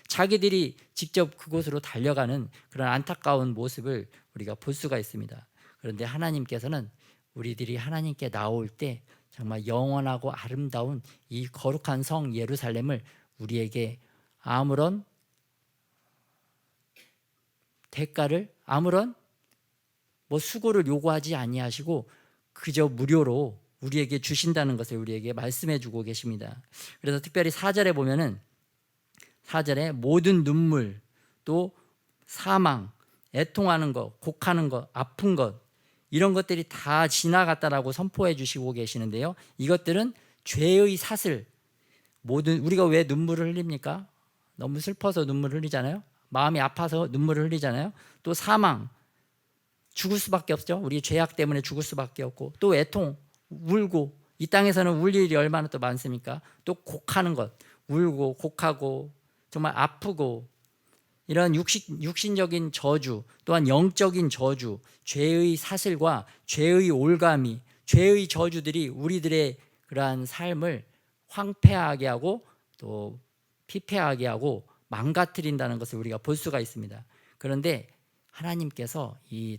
자기들이 직접 그곳으로 달려가는 그런 안타까운 모습을 우리가 볼 수가 있습니다. 그런데 하나님께서는 우리들이 하나님께 나올 때 정말 영원하고 아름다운 이 거룩한 성 예루살렘을 우리에게 아무런 대가를 아무런 수고를 요구하지 아니하시고 그저 무료로 우리에게 주신다는 것을 우리에게 말씀해 주고 계십니다. 그래서 특별히 4절에 보면은 4절에 모든 눈물 또 사망, 애통하는 것, 곡하는 것, 아픈 것 이런 것들이 다 지나갔다라고 선포해 주시고 계시는데요. 이것들은 죄의 사슬 우리가 왜 눈물을 흘립니까? 너무 슬퍼서 눈물을 흘리잖아요. 마음이 아파서 눈물을 흘리잖아요. 또 사망 죽을 수밖에 없죠. 우리 죄악 때문에 죽을 수밖에 없고 또 애통 울고 이 땅에서는 울 일이 얼마나 또 많습니까? 또 곡하는 것 울고 곡하고 정말 아프고 이런 육신적인 저주 또한 영적인 저주 죄의 사슬과 죄의 올가미 죄의 저주들이 우리들의 그러한 삶을 황폐하게 하고 또 피폐하게 하고 망가뜨린다는 것을 우리가 볼 수가 있습니다. 그런데 하나님께서 이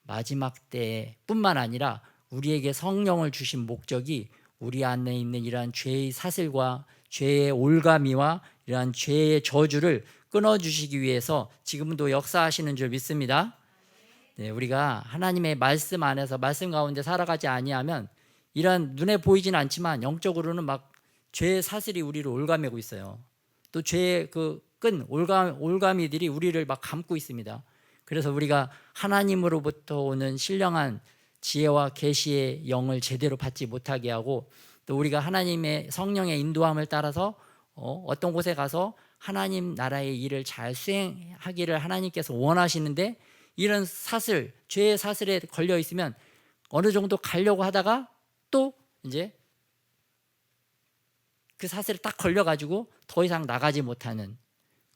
마지막 때뿐만 아니라 우리에게 성령을 주신 목적이 우리 안에 있는 이러한 죄의 사슬과 죄의 올가미와 이러한 죄의 저주를 끊어주시기 위해서 지금도 역사하시는 줄 믿습니다. 네, 우리가 하나님의 말씀 안에서 말씀 가운데 살아가지 아니하면 이런 눈에 보이진 않지만 영적으로는 막 죄의 사슬이 우리를 올가매고 있어요. 또 죄의 그 끈 올가미들이 우리를 막 감고 있습니다. 그래서 우리가 하나님으로부터 오는 신령한 지혜와 계시의 영을 제대로 받지 못하게 하고 또 우리가 하나님의 성령의 인도함을 따라서 어떤 곳에 가서 하나님 나라의 일을 잘 수행하기를 하나님께서 원하시는데 이런 사슬, 죄의 사슬에 걸려 있으면 어느 정도 가려고 하다가 또 이제 그 사슬에 딱 걸려가지고 더 이상 나가지 못하는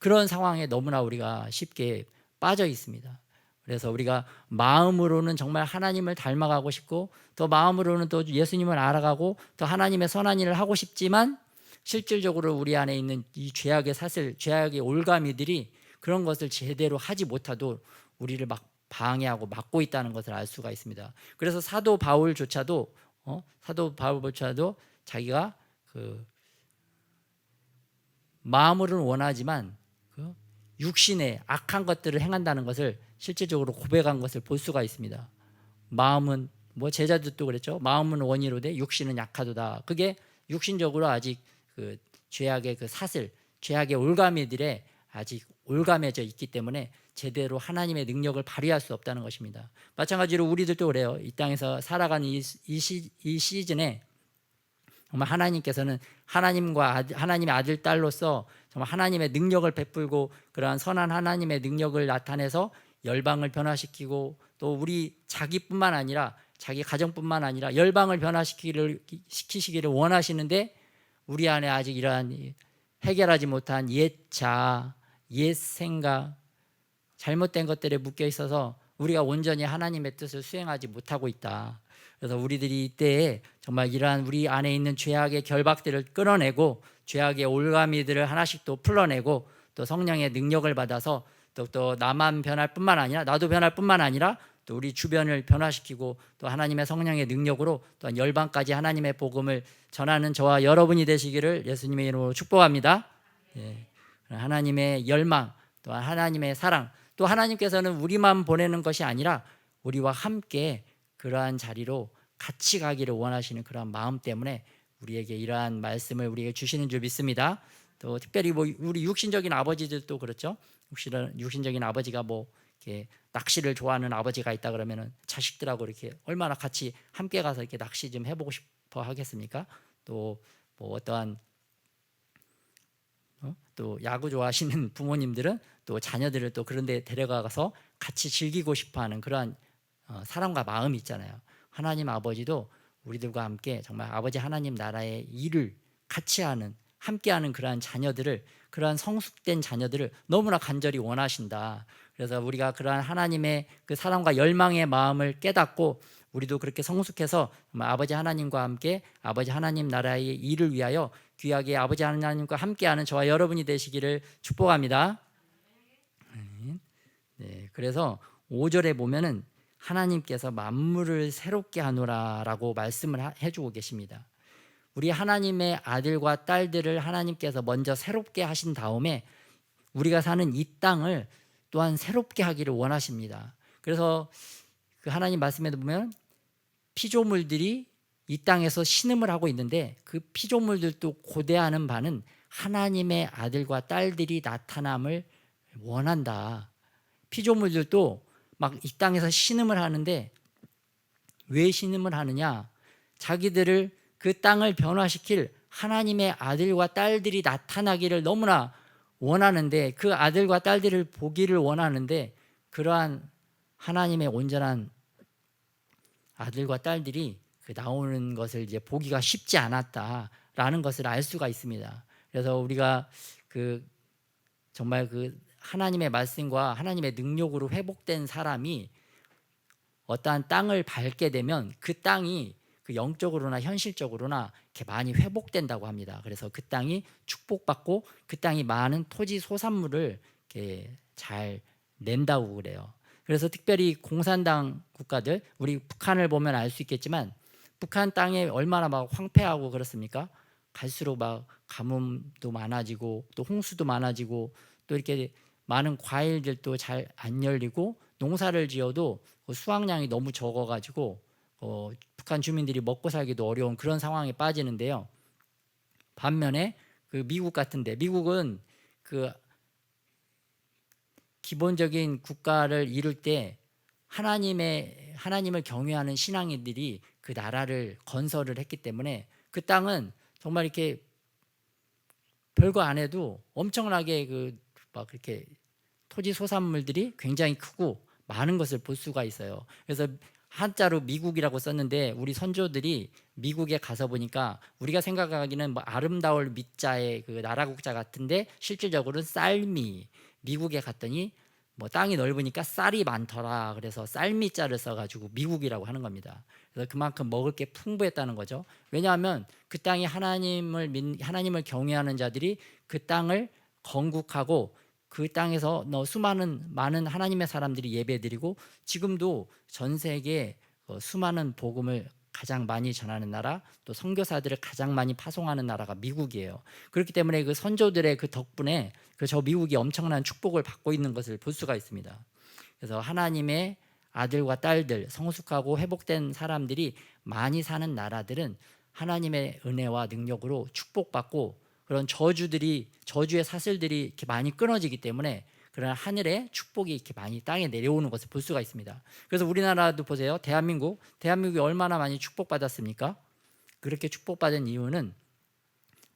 그런 상황에 너무나 우리가 쉽게 빠져 있습니다. 그래서 우리가 마음으로는 정말 하나님을 닮아가고 싶고 또 마음으로는 또 예수님을 알아가고 또 하나님의 선한 일을 하고 싶지만 실질적으로 우리 안에 있는 이 죄악의 사슬, 죄악의 올가미들이 그런 것을 제대로 하지 못하도록 우리를 막 방해하고 막고 있다는 것을 알 수가 있습니다. 그래서 사도 바울조차도 자기가 그 마음으로는 원하지만 육신의 악한 것들을 행한다는 것을 실질적으로 고백한 것을 볼 수가 있습니다. 마음은 뭐 제자들도 그랬죠. 마음은 원이로되 육신은 약하도다. 그게 육신적으로 아직 그 죄악의 그 사슬, 죄악의 올가미들에 아직 올가매져 있기 때문에 제대로 하나님의 능력을 발휘할 수 없다는 것입니다. 마찬가지로 우리들도 그래요. 이 땅에서 살아가는 이 시즌에 정말 하나님께서는 하나님의 아들 딸로서 정말 하나님의 능력을 베풀고 그러한 선한 하나님의 능력을 나타내서 열방을 변화시키고 또 우리 자기뿐만 아니라 자기 가정뿐만 아니라 열방을 변화시키시기를 원하시는데 우리 안에 아직 이러한 해결하지 못한 옛 자아, 옛 생각, 잘못된 것들에 묶여 있어서 우리가 온전히 하나님의 뜻을 수행하지 못하고 있다. 그래서 우리들이 이때에 정말 이러한 우리 안에 있는 죄악의 결박들을 끊어내고 죄악의 올가미들을 하나씩 또 풀어내고 또 성령의 능력을 받아서 또 나만 변할 뿐만 아니라 나도 변할 뿐만 아니라 또 우리 주변을 변화시키고 또 하나님의 성령의 능력으로 또한 열방까지 하나님의 복음을 전하는 저와 여러분이 되시기를 예수님의 이름으로 축복합니다. 예. 하나님의 열망, 또 하나님의 사랑, 또 하나님께서는 우리만 보내는 것이 아니라 우리와 함께 그러한 자리로 같이 가기를 원하시는 그러한 마음 때문에 우리에게 이러한 말씀을 우리에게 주시는 줄 믿습니다. 또 특별히 뭐 우리 육신적인 아버지들도 그렇죠. 육신적인 아버지가 뭐 이렇게 낚시를 좋아하는 아버지가 있다 그러면은 자식들하고 이렇게 얼마나 같이 함께 가서 이렇게 낚시 좀 해보고 싶어 하겠습니까? 또 뭐 어떠한 또 야구 좋아하시는 부모님들은 또 자녀들을 또 그런 데 데려가서 같이 즐기고 싶어하는 그러한 사랑과 마음이 있잖아요. 하나님 아버지도 우리들과 함께 정말 아버지 하나님 나라의 일을 같이 하는 함께하는 그러한 자녀들을 그러한 성숙된 자녀들을 너무나 간절히 원하신다. 그래서 우리가 그러한 하나님의 그 사랑과 열망의 마음을 깨닫고 우리도 그렇게 성숙해서 아버지 하나님과 함께 아버지 하나님 나라의 일을 위하여 귀하게 아버지 하나님과 함께하는 저와 여러분이 되시기를 축복합니다. 네, 그래서 5절에 보면은 하나님께서 만물을 새롭게 하노라라고 말씀을 해주고 계십니다. 우리 하나님의 아들과 딸들을 하나님께서 먼저 새롭게 하신 다음에 우리가 사는 이 땅을 또한 새롭게 하기를 원하십니다. 그래서 그 하나님 말씀에도 보면 피조물들이 이 땅에서 신음을 하고 있는데 그 피조물들도 고대하는 바는 하나님의 아들과 딸들이 나타남을 원한다. 피조물들도 막 이 땅에서 신음을 하는데 왜 신음을 하느냐? 자기들을 그 땅을 변화시킬 하나님의 아들과 딸들이 나타나기를 너무나 원하는데 그 아들과 딸들을 보기를 원하는데 그러한 하나님의 온전한 아들과 딸들이 그 나오는 것을 이제 보기가 쉽지 않았다라는 것을 알 수가 있습니다. 그래서 우리가 그 정말 그 하나님의 말씀과 하나님의 능력으로 회복된 사람이 어떠한 땅을 밟게 되면 그 땅이 그 영적으로나 현실적으로나 이렇게 많이 회복된다고 합니다. 그래서 그 땅이 축복받고 그 땅이 많은 토지 소산물을 이렇게 잘 낸다고 그래요. 그래서 특별히 공산당 국가들, 우리 북한을 보면 알 수 있겠지만 북한 땅에 얼마나 막 황폐하고 그렇습니까? 갈수록 막 가뭄도 많아지고 또 홍수도 많아지고 또 이렇게 많은 과일들도 잘 안 열리고 농사를 지어도 수확량이 너무 적어가지고 북한 주민들이 먹고 살기도 어려운 그런 상황에 빠지는데요. 반면에 그 미국 같은데 미국은 그 기본적인 국가를 이룰 때 하나님을 경외하는 신앙인들이 그 나라를 건설을 했기 때문에 그 땅은 정말 이렇게 별거 안 해도 엄청나게 그 막 그렇게 토지 소산물들이 굉장히 크고 많은 것을 볼 수가 있어요. 그래서 한자로 미국이라고 썼는데 우리 선조들이 미국에 가서 보니까 우리가 생각하기는 뭐 아름다울 미자의 그 나라 국자 같은데 실질적으로는 쌀미. 미국에 갔더니 뭐 땅이 넓으니까 쌀이 많더라. 그래서 쌀미자를 써가지고 미국이라고 하는 겁니다. 그래서 그만큼 먹을 게 풍부했다는 거죠. 왜냐하면 그 땅이 하나님을 경외하는 자들이 그 땅을 건국하고 그 땅에서 많은 하나님의 사람들이 예배드리고 지금도 전 세계에 수많은 복음을 가장 많이 전하는 나라, 또 선교사들을 가장 많이 파송하는 나라가 미국이에요. 그렇기 때문에 그 선조들의 그 덕분에 저 미국이 엄청난 축복을 받고 있는 것을 볼 수가 있습니다. 그래서 하나님의 아들과 딸들, 성숙하고 회복된 사람들이 많이 사는 나라들은 하나님의 은혜와 능력으로 축복받고 그런 저주의 사슬들이 이렇게 많이 끊어지기 때문에 그런 하늘의 축복이 이렇게 많이 땅에 내려오는 것을 볼 수가 있습니다. 그래서 우리나라도 보세요. 대한민국이 얼마나 많이 축복받았습니까? 그렇게 축복받은 이유는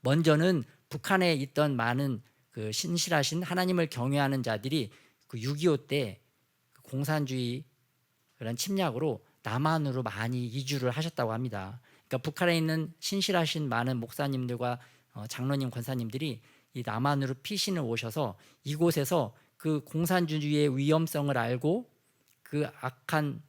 먼저는 북한에 있던 많은 그 신실하신 하나님을 경외하는 자들이 그 6.25 때 공산주의 그런 침략으로 남한으로 많이 이주를 하셨다고 합니다. 그러니까 북한에 있는 신실하신 많은 목사님들과 장로님, 권사님들이 이 남한으로 피신을 오셔서 이곳에서 그 공산주의의 위험성을 알고 그 악한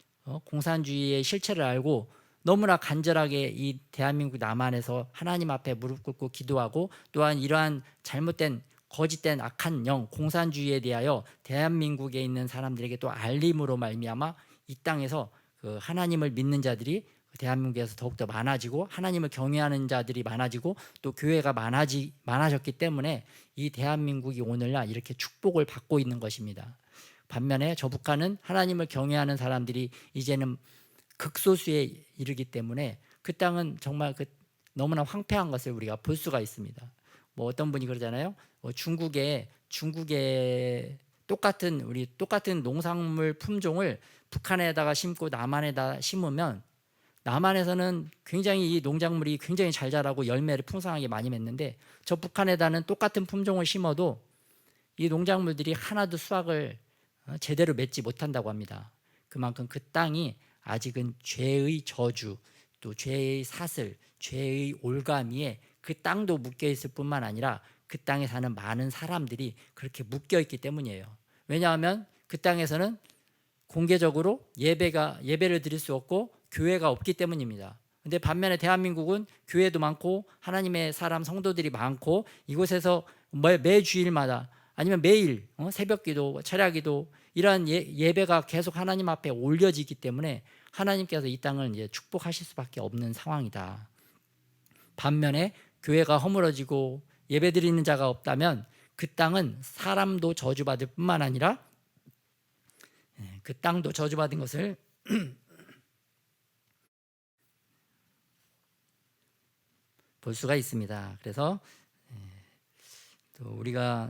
공산주의의 실체를 알고 너무나 간절하게 이 대한민국 남한에서 하나님 앞에 무릎 꿇고 기도하고 또한 이러한 잘못된 거짓된 악한 영 공산주의에 대하여 대한민국에 있는 사람들에게 또 알림으로 말미암아 이 땅에서 그 하나님을 믿는 자들이 대한민국에서 더욱더 많아지고 하나님을 경외하는 자들이 많아지고 또 교회가 많아졌기 때문에 이 대한민국이 오늘날 이렇게 축복을 받고 있는 것입니다. 반면에 저 북한은 하나님을 경외하는 사람들이 이제는 극소수에 이르기 때문에 그 땅은 정말 너무나 황폐한 것을 우리가 볼 수가 있습니다. 뭐 어떤 분이 그러잖아요. 중국에 똑같은 농산물 품종을 북한에다가 심고 남한에다 심으면 남한에서는 굉장히 이 농작물이 굉장히 잘 자라고 열매를 풍성하게 많이 맺는데 저 북한에다는 똑같은 품종을 심어도 이 농작물들이 하나도 수확을 제대로 맺지 못한다고 합니다. 그만큼 그 땅이 아직은 죄의 저주, 또 죄의 사슬, 죄의 올가미에 그 땅도 묶여 있을 뿐만 아니라 그 땅에 사는 많은 사람들이 그렇게 묶여 있기 때문이에요. 왜냐하면 그 땅에서는 공개적으로 예배를 드릴 수 없고 교회가 없기 때문입니다. 근데 반면에 대한민국은 교회도 많고 하나님의 사람 성도들이 많고 이곳에서 매 주일마다 아니면 매일 새벽기도, 철야기도 이러한 예배가 계속 하나님 앞에 올려지기 때문에 하나님께서 이 땅을 이제 축복하실 수밖에 없는 상황이다. 반면에 교회가 허물어지고 예배드리는 자가 없다면 그 땅은 사람도 저주받을 뿐만 아니라 그 땅도 저주받은 것을 볼 수가 있습니다. 그래서 또 우리가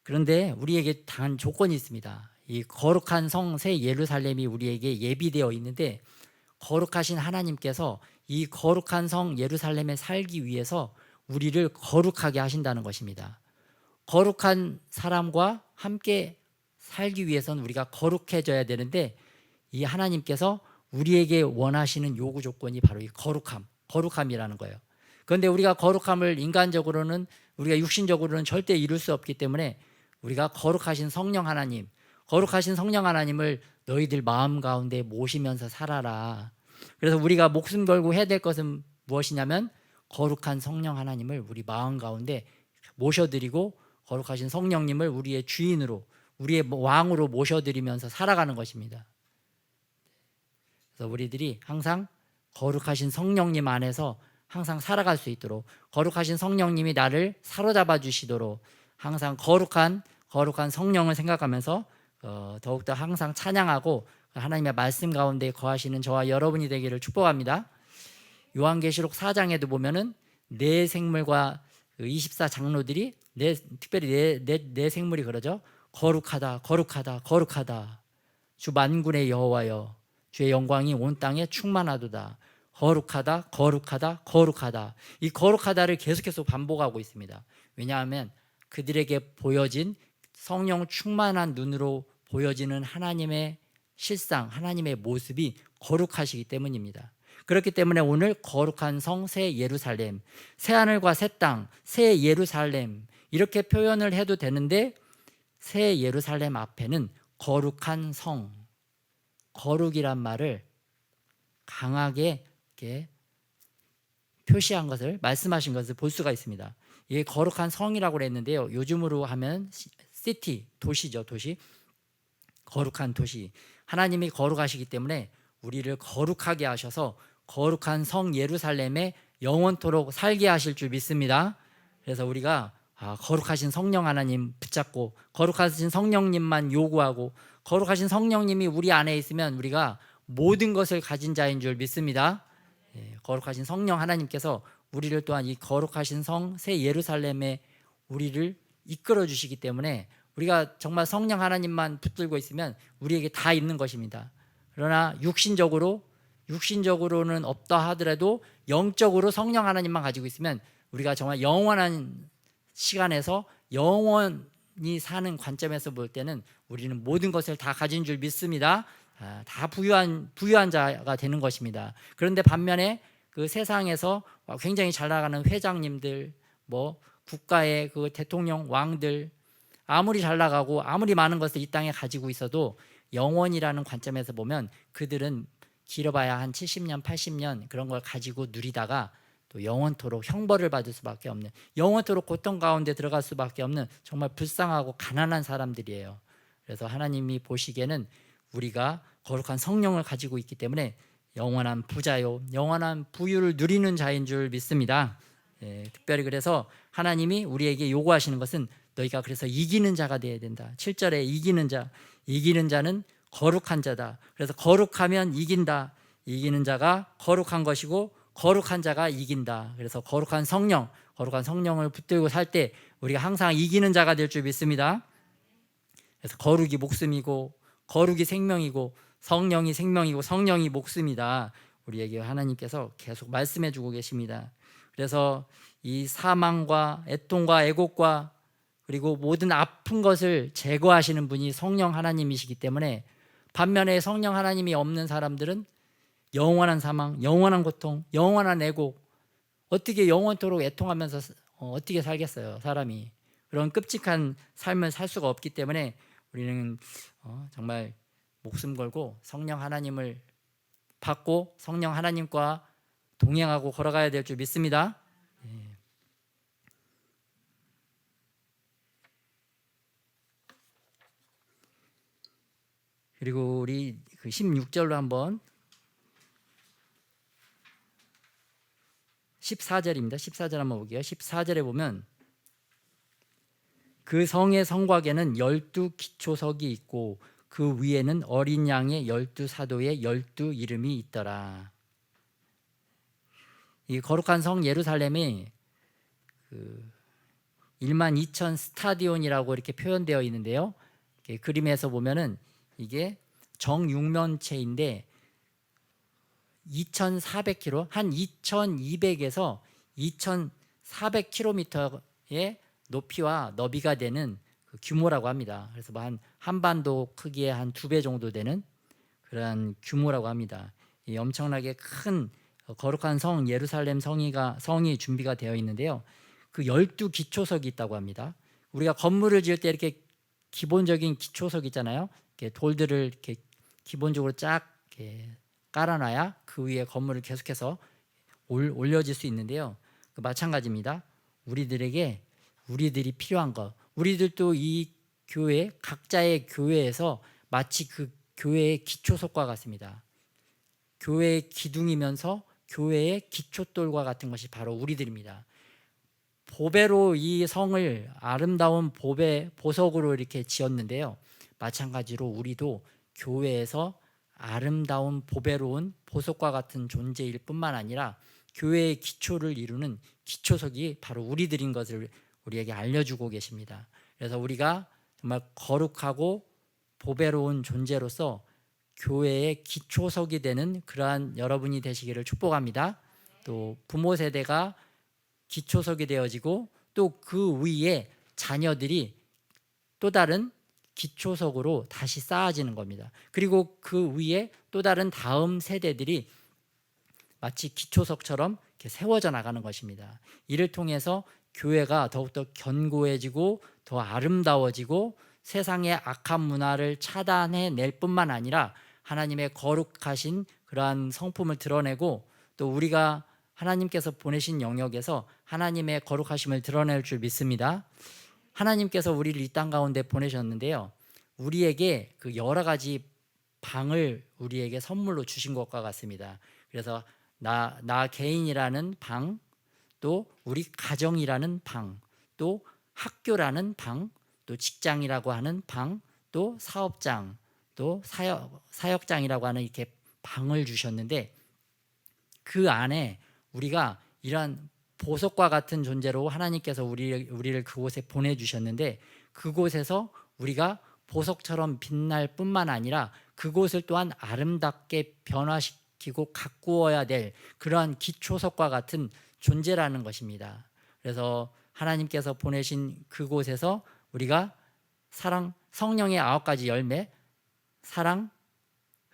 그런데 우리에게 단 조건이 있습니다. 이 거룩한 성 새 예루살렘이 우리에게 예비되어 있는데 거룩하신 하나님께서 이 거룩한 성 예루살렘에 살기 위해서 우리를 거룩하게 하신다는 것입니다. 거룩한 사람과 함께 살기 위해서는 우리가 거룩해져야 되는데 이 하나님께서 우리에게 원하시는 요구 조건이 바로 이 거룩함이라는 거예요. 그런데 우리가 거룩함을 인간적으로는 우리가 육신적으로는 절대 이룰 수 없기 때문에 우리가 거룩하신 성령 하나님을 너희들 마음 가운데 모시면서 살아라. 그래서 우리가 목숨 걸고 해야 될 것은 무엇이냐면 거룩한 성령 하나님을 우리 마음 가운데 모셔드리고 거룩하신 성령님을 우리의 주인으로 우리의 왕으로 모셔드리면서 살아가는 것입니다. 그래서 우리들이 항상 거룩하신 성령님 안에서 항상 살아갈 수 있도록 거룩하신 성령님이 나를 사로잡아 주시도록 항상 거룩한 성령을 생각하면서 더욱더 항상 찬양하고 하나님의 말씀 가운데 거하시는 저와 여러분이 되기를 축복합니다. 요한계시록 4장에도 보면은 네 생물과 24장로들이 특별히 네 생물이 그러죠. 거룩하다 주 만군의 여호와여 주의 영광이 온 땅에 충만하도다. 거룩하다. 이 거룩하다를 계속해서 반복하고 있습니다. 왜냐하면 그들에게 보여진 성령 충만한 눈으로 보여지는 하나님의 실상, 하나님의 모습이 거룩하시기 때문입니다. 그렇기 때문에 오늘 거룩한 성 새 예루살렘, 새 하늘과 새 땅, 새 예루살렘 이렇게 표현을 해도 되는데 새 예루살렘 앞에는 거룩한 성, 거룩이란 말을 강하게 이렇게 표시한 것을 말씀하신 것을 볼 수가 있습니다. 이게 거룩한 성이라고 그랬는데요. 요즘으로 하면 시티, 도시죠. 도시. 거룩한 도시. 하나님이 거룩하시기 때문에 우리를 거룩하게 하셔서 거룩한 성 예루살렘에 영원토록 살게 하실 줄 믿습니다. 그래서 우리가 거룩하신 성령 하나님 붙잡고 거룩하신 성령님만 요구하고 거룩하신 성령님이 우리 안에 있으면 우리가 모든 것을 가진 자인 줄 믿습니다. 거룩하신 성령 하나님께서 우리를 또한 이 거룩하신 성 새 예루살렘에 우리를 이끌어 주시기 때문에 우리가 정말 성령 하나님만 붙들고 있으면 우리에게 다 있는 것입니다. 그러나 육신적으로는 없다 하더라도 영적으로 성령 하나님만 가지고 있으면 우리가 정말 영원한 시간에서 영원히 사는 관점에서 볼 때는 우리는 모든 것을 다 가진 줄 믿습니다. 다 부유한 자가 되는 것입니다. 그런데 반면에 그 세상에서 굉장히 잘 나가는 회장님들, 국가의 그 대통령, 왕들, 아무리 잘 나가고 아무리 많은 것을 이 땅에 가지고 있어도 영원이라는 관점에서 보면 그들은 길어봐야 한 70년, 80년 그런 걸 가지고 누리다가 또 영원토록 형벌을 받을 수밖에 없는, 영원토록 고통 가운데 들어갈 수밖에 없는 정말 불쌍하고 가난한 사람들이에요. 그래서 하나님이 보시기에는 우리가 거룩한 성령을 가지고 있기 때문에 영원한 부자요, 영원한 부유를 누리는 자인 줄 믿습니다. 특별히 그래서 하나님이 우리에게 요구하시는 것은 너희가 그래서 이기는 자가 되어야 된다. 7절에 이기는 자는 거룩한 자다. 그래서 거룩하면 이긴다. 이기는 자가 거룩한 것이고 거룩한 자가 이긴다. 그래서 거룩한 성령을 붙들고 살 때 우리가 항상 이기는 자가 될 줄 믿습니다. 그래서 거룩이 목숨이고 거룩이 생명이고 성령이 생명이고 성령이 목숨이다. 우리에게 하나님께서 계속 말씀해 주고 계십니다. 그래서 이 사망과 애통과 애곡과 그리고 모든 아픈 것을 제거하시는 분이 성령 하나님이시기 때문에 반면에 성령 하나님이 없는 사람들은 영원한 사망, 영원한 고통, 영원한 애곡, 어떻게 영원토록 애통하면서 어떻게 살겠어요, 사람이. 그런 끔찍한 삶을 살 수가 없기 때문에 우리는 정말 목숨 걸고 성령 하나님을 받고 성령 하나님과 동행하고 걸어가야 될 줄 믿습니다. 그리고 우리 그 16절로 한번 14절입니다. 14절 한번 볼게요. 14절에 보면 그 성의 성곽에는 12 기초석이 있고 그 위에는 어린 양의 12사도의 12 이름이 있더라. 이 거룩한 성 예루살렘이 그 12,000 스타디온이라고 이렇게 표현되어 있는데요. 그림에서 보면은 이게 정육면체인데 2,400km, 한 2,200에서 2,400km의 높이와 너비가 되는 그 규모라고 합니다. 그래서 한 한반도 크기의 한 2배 정도 되는 그런 규모라고 합니다. 이 엄청나게 큰 거룩한 성 예루살렘 성이 준비가 되어 있는데요. 그 12 기초석이 있다고 합니다. 우리가 건물을 지을 때 이렇게 기본적인 기초석 있잖아요. 이렇게 돌들을 이렇게 기본적으로 쫙 이렇게 깔아놔야 그 위에 건물을 계속해서 올려질 수 있는데요. 마찬가지입니다. 우리들이 필요한 것, 우리들도 이 교회, 각자의 교회에서 마치 그 교회의 기초석과 같습니다. 교회의 기둥이면서 교회의 기초돌과 같은 것이 바로 우리들입니다. 보배로 이 성을 아름다운 보석으로 이렇게 지었는데요. 마찬가지로 우리도 교회에서 아름다운 보배로운 보석과 같은 존재일 뿐만 아니라 교회의 기초를 이루는 기초석이 바로 우리들인 것을 우리에게 알려주고 계십니다. 그래서 우리가 정말 거룩하고 보배로운 존재로서 교회의 기초석이 되는 그러한 여러분이 되시기를 축복합니다. 또 부모 세대가 기초석이 되어지고 또 그 위에 자녀들이 또 다른 기초석으로 다시 쌓아지는 겁니다. 그리고 그 위에 또 다른 다음 세대들이 마치 기초석처럼 이렇게 세워져 나가는 것입니다. 이를 통해서 교회가 더욱더 견고해지고 더 아름다워지고 세상의 악한 문화를 차단해낼 뿐만 아니라 하나님의 거룩하신 그러한 성품을 드러내고 또 우리가 하나님께서 보내신 영역에서 하나님의 거룩하심을 드러낼 줄 믿습니다. 하나님께서 우리를 이 땅 가운데 보내셨는데요. 우리에게 그 여러 가지 방을 우리에게 선물로 주신 것과 같습니다. 그래서 나 개인이라는 방, 또 우리 가정이라는 방, 또 학교라는 방, 또 직장이라고 하는 방, 또 사업장, 또 사역장이라고 하는 이렇게 방을 주셨는데, 그 안에 우리가 이러한 보석과 같은 존재로 하나님께서 우리를 그곳에 보내주셨는데, 그곳에서 우리가 보석처럼 빛날 뿐만 아니라 그곳을 또한 아름답게 변화시키고 가꾸어야 될 그러한 기초석과 같은 존재라는 것입니다. 그래서 하나님께서 보내신 그곳에서 우리가 사랑, 성령의 9가지 열매, 사랑,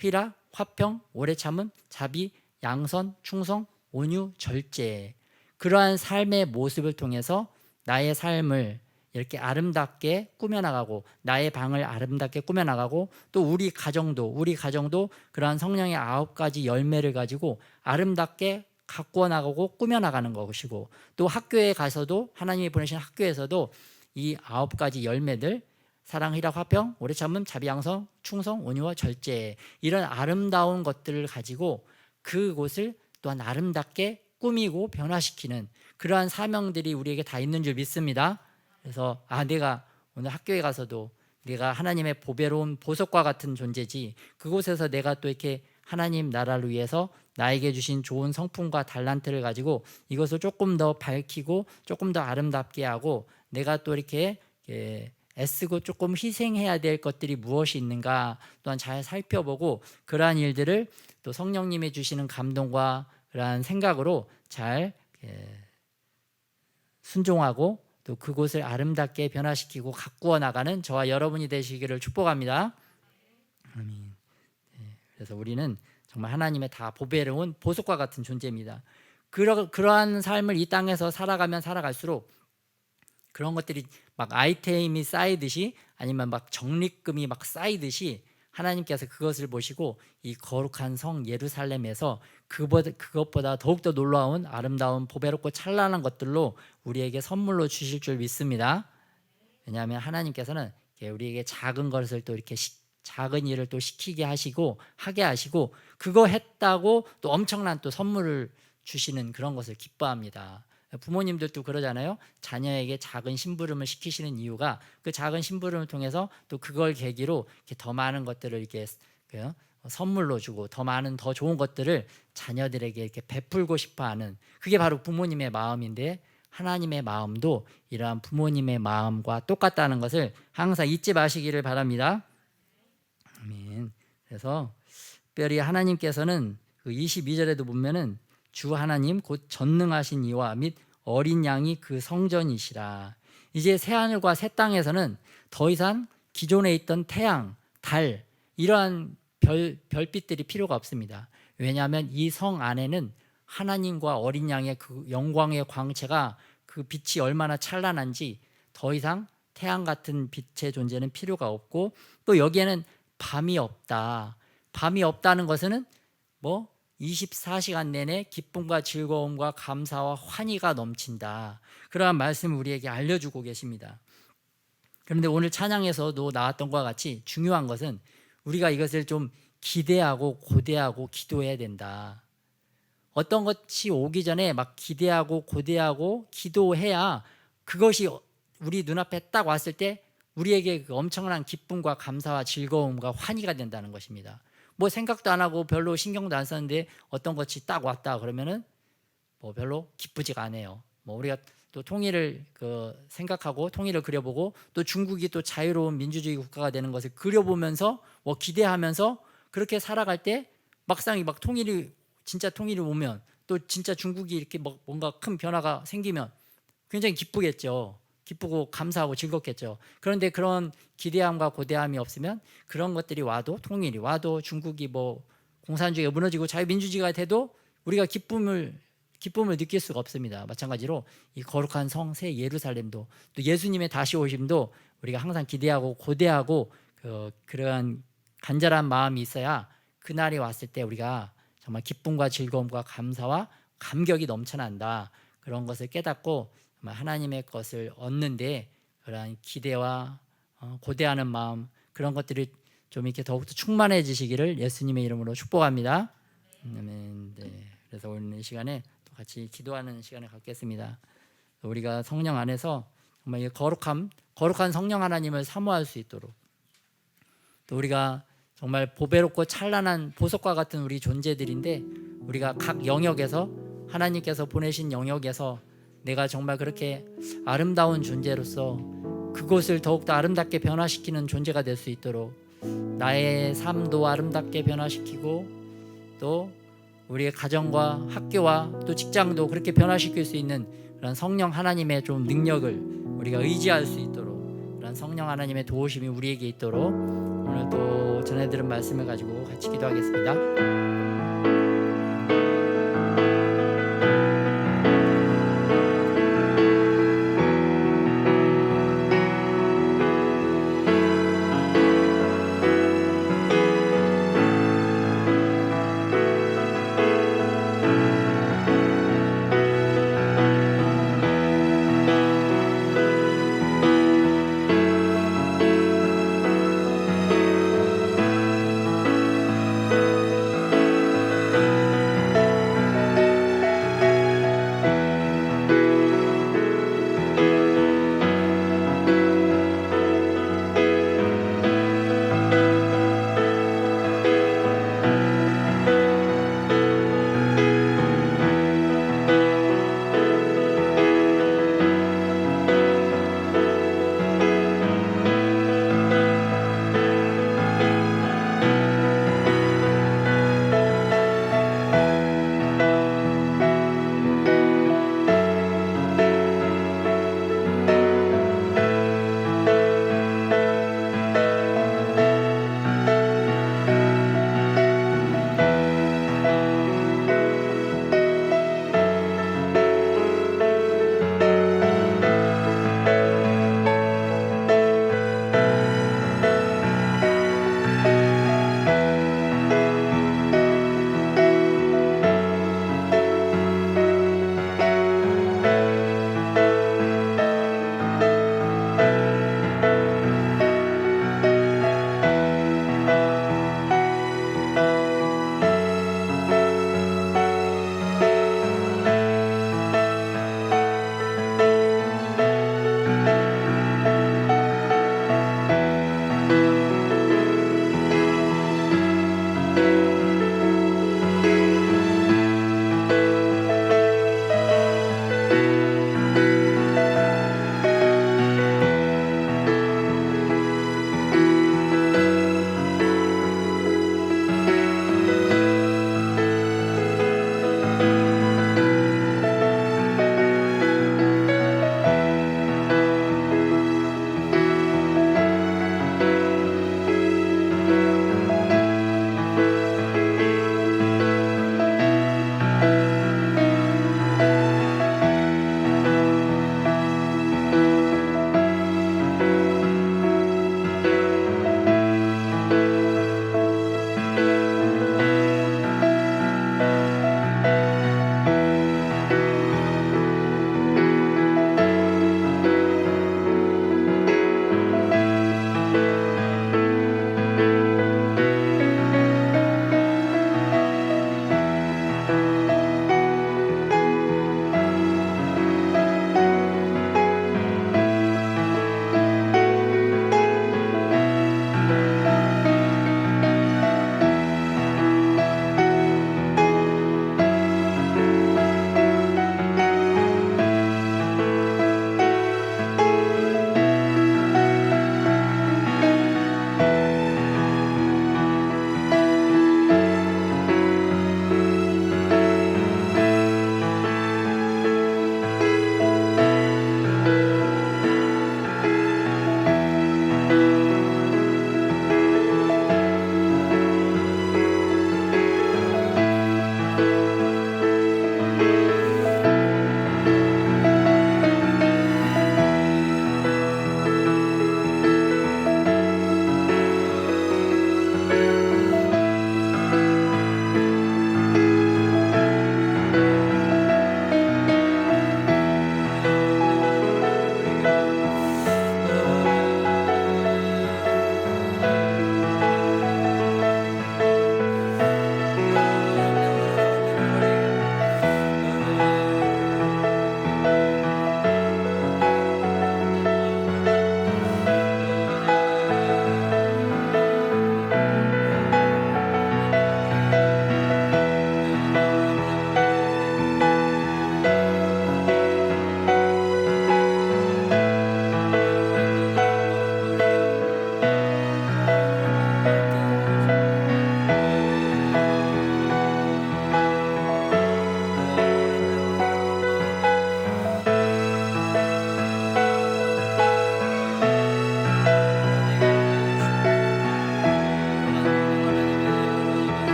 희락, 화평, 오래 참음, 자비, 양선, 충성, 온유, 절제, 그러한 삶의 모습을 통해서 나의 삶을 이렇게 아름답게 꾸며나가고, 나의 방을 아름답게 꾸며나가고, 또 우리 가정도 그러한 성령의 9가지 열매를 가지고 아름답게 가꾸어 나가고 꾸며나가는 것이고, 또 학교에 가서도, 하나님이 보내신 학교에서도 이 9가지 열매들, 사랑, 희락, 화평, 오래 참음, 자비, 양선, 충성, 온유와 절제, 이런 아름다운 것들을 가지고 그곳을 또한 아름답게 꾸미고 변화시키는 그러한 사명들이 우리에게 다 있는 줄 믿습니다. 그래서 내가 오늘 학교에 가서도 내가 하나님의 보배로운 보석과 같은 존재지, 그곳에서 내가 또 이렇게 하나님 나라를 위해서 나에게 주신 좋은 성품과 달란트를 가지고 이것을 조금 더 밝히고 조금 더 아름답게 하고, 내가 또 이렇게 애쓰고 조금 희생해야 될 것들이 무엇이 있는가 또한 잘 살펴보고, 그러한 일들을 또 성령님이 주시는 감동과 그러한 생각으로 잘 순종하고 또 그곳을 아름답게 변화시키고 가꾸어 나가는 저와 여러분이 되시기를 축복합니다. 아멘. 그래서 우리는 정말 하나님의 다 보배로운 보석과 같은 존재입니다. 그러한 삶을 이 땅에서 살아가면 살아갈수록 그런 것들이 막 아이템이 쌓이듯이, 아니면 막 적립금이 막 쌓이듯이, 하나님께서 그것을 보시고 이 거룩한 성 예루살렘에서 그것보다 더욱더 놀라운 아름다운 보배롭고 찬란한 것들로 우리에게 선물로 주실 줄 믿습니다. 왜냐하면 하나님께서는 우리에게 작은 것을 또 이렇게 작은 일을 또 시키게 하시고 하게 하시고, 그거 했다고 또 엄청난 또 선물을 주시는 그런 것을 기뻐합니다. 부모님들도 그러잖아요. 자녀에게 작은 심부름을 시키시는 이유가 그 작은 심부름을 통해서 또 그걸 계기로 이렇게 더 많은 것들을 이렇게 선물로 주고 더 많은 더 좋은 것들을 자녀들에게 이렇게 베풀고 싶어하는, 그게 바로 부모님의 마음인데, 하나님의 마음도 이러한 부모님의 마음과 똑같다는 것을 항상 잊지 마시기를 바랍니다. 아멘. 그래서 특별히 하나님께서는 그 22절에도 보면은 주 하나님 곧 전능하신 이와 및 어린 양이 그 성전이시라. 이제 새하늘과 새 땅에서는 더 이상 기존에 있던 태양, 달, 이러한 별빛들이 필요가 없습니다. 왜냐하면 이 성 안에는 하나님과 어린 양의 그 영광의 광채가, 그 빛이 얼마나 찬란한지 더 이상 태양 같은 빛의 존재는 필요가 없고, 또 여기에는 밤이 없다. 밤이 없다는 것은 24시간 내내 기쁨과 즐거움과 감사와 환희가 넘친다. 그러한 말씀을 우리에게 알려주고 계십니다. 그런데 오늘 찬양에서도 나왔던 것과 같이 중요한 것은 우리가 이것을 좀 기대하고 고대하고 기도해야 된다. 어떤 것이 오기 전에 막 기대하고 고대하고 기도해야 그것이 우리 눈앞에 딱 왔을 때 우리에게 그 엄청난 기쁨과 감사와 즐거움과 환희가 된다는 것입니다. 생각도 안 하고 별로 신경도 안 썼는데 어떤 것이 딱 왔다 그러면은 별로 기쁘지가 않아요. 우리가 또 통일을 생각하고 통일을 그려보고, 또 중국이 또 자유로운 민주주의 국가가 되는 것을 그려보면서 기대하면서 그렇게 살아갈 때, 막상 막 진짜 통일이 오면, 또 진짜 중국이 이렇게 뭔가 큰 변화가 생기면 굉장히 기쁘겠죠. 기쁘고 감사하고 즐겁겠죠. 그런데 그런 기대함과 고대함이 없으면 그런 것들이 와도, 통일이 와도, 중국이 공산주의가 무너지고 자유민주주의가 돼도 우리가 기쁨을 느낄 수가 없습니다. 마찬가지로 이 거룩한 성 새 예루살렘도, 또 예수님의 다시 오심도 우리가 항상 기대하고 고대하고 그러한 간절한 마음이 있어야 그날이 왔을 때 우리가 정말 기쁨과 즐거움과 감사와 감격이 넘쳐난다. 그런 것을 깨닫고 하나님의 것을 얻는데 그러한 기대와 고대하는 마음, 그런 것들이 좀 이렇게 더욱더 충만해지시기를 예수님의 이름으로 축복합니다. 아멘. 네. 그래서 오늘 이 시간에 또 같이 기도하는 시간을 갖겠습니다. 우리가 성령 안에서 정말 이 거룩한 성령 하나님을 사모할 수 있도록, 또 우리가 정말 보배롭고 찬란한 보석과 같은 우리 존재들인데, 우리가 각 영역에서 하나님께서 보내신 영역에서 내가 정말 그렇게 아름다운 존재로서 그곳을 더욱더 아름답게 변화시키는 존재가 될 수 있도록, 나의 삶도 아름답게 변화시키고 또 우리의 가정과 학교와 또 직장도 그렇게 변화시킬 수 있는 그런 성령 하나님의 좀 능력을 우리가 의지할 수 있도록, 그런 성령 하나님의 도우심이 우리에게 있도록 오늘 또 전해 들은 말씀을 가지고 같이 기도하겠습니다.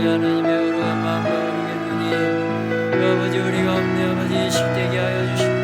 아버지 하나님의 거룩한 마음과 거룩의 눈이 아버지 우리 가운데 아버지 식되게 하여 주시고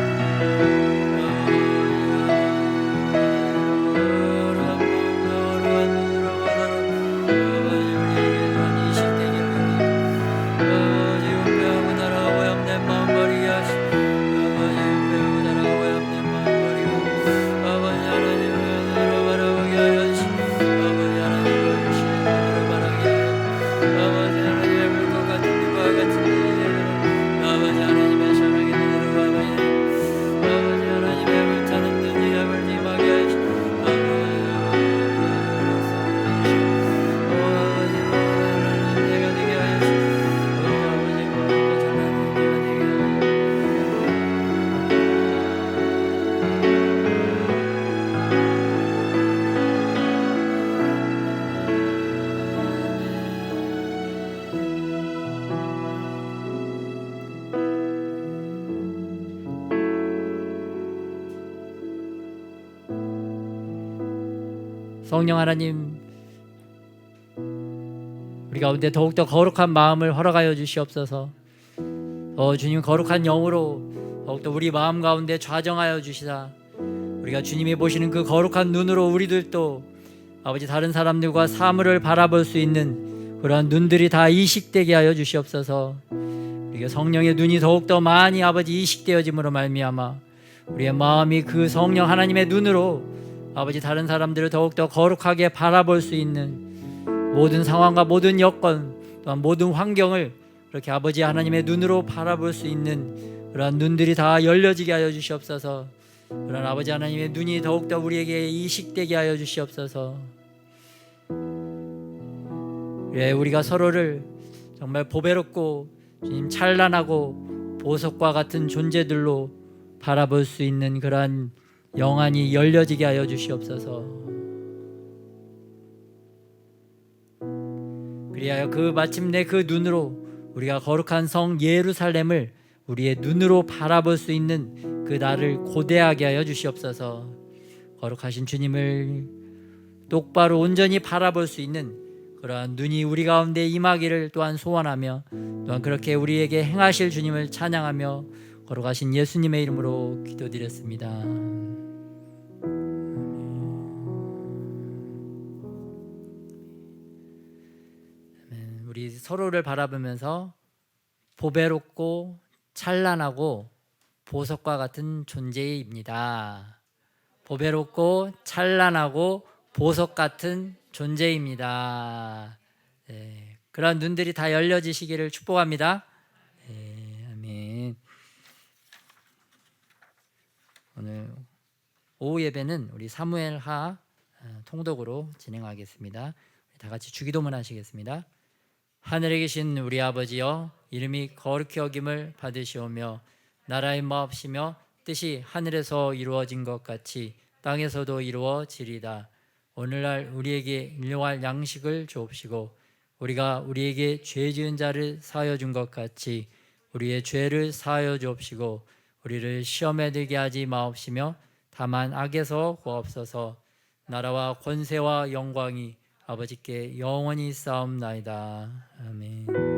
성령 하나님, 우리 가운데 더욱더 거룩한 마음을 허락하여 주시옵소서. 주님 거룩한 영으로 더욱더 우리 마음 가운데 좌정하여 주시사 우리가 주님이 보시는 그 거룩한 눈으로 우리들도 아버지 다른 사람들과 사물을 바라볼 수 있는 그러한 눈들이 다 이식되게 하여 주시옵소서. 우리가 성령의 눈이 더욱더 많이 아버지 이식되어짐으로 말미암아 우리의 마음이 그 성령 하나님의 눈으로 아버지 다른 사람들을 더욱더 거룩하게 바라볼 수 있는 모든 상황과 모든 여건 또한 모든 환경을 그렇게 아버지 하나님의 눈으로 바라볼 수 있는 그러한 눈들이 다 열려지게 하여 주시옵소서. 그런 아버지 하나님의 눈이 더욱더 우리에게 이식되게 하여 주시옵소서. 예, 우리가 서로를 정말 보배롭고 주님 찬란하고 보석과 같은 존재들로 바라볼 수 있는 그러한 영안이 열려지게 하여 주시옵소서. 그리하여 그 마침내 그 눈으로 우리가 거룩한 성 예루살렘을 우리의 눈으로 바라볼 수 있는 그 날을 고대하게 하여 주시옵소서. 거룩하신 주님을 똑바로 온전히 바라볼 수 있는 그러한 눈이 우리 가운데 임하기를 또한 소원하며 또한 그렇게 우리에게 행하실 주님을 찬양하며 거룩하신 예수님의 이름으로 기도드렸습니다. 우리 서로를 바라보면서 보배롭고 찬란하고 보석과 같은 존재입니다. 보배롭고 찬란하고 보석 같은 존재입니다. 네, 그런 눈들이 다 열려지시기를 축복합니다. 네, 아멘. 오늘 오후 예배는 우리 사무엘하 통독으로 진행하겠습니다. 다 같이 주기도문 하시겠습니다. 하늘에 계신 우리 아버지여, 이름이 거룩히 여김을 받으시오며 나라의 마옵시며 뜻이 하늘에서 이루어진 것 같이 땅에서도 이루어지리다. 오늘날 우리에게 일용할 양식을 주옵시고 우리가 우리에게 죄 지은 자를 사하여 준 것 같이 우리의 죄를 사하여 주옵시고 우리를 시험에 들게 하지 마옵시며 다만 악에서 구하옵소서. 나라와 권세와 영광이 아버지께 영원히 쌓옵나이다. 아멘.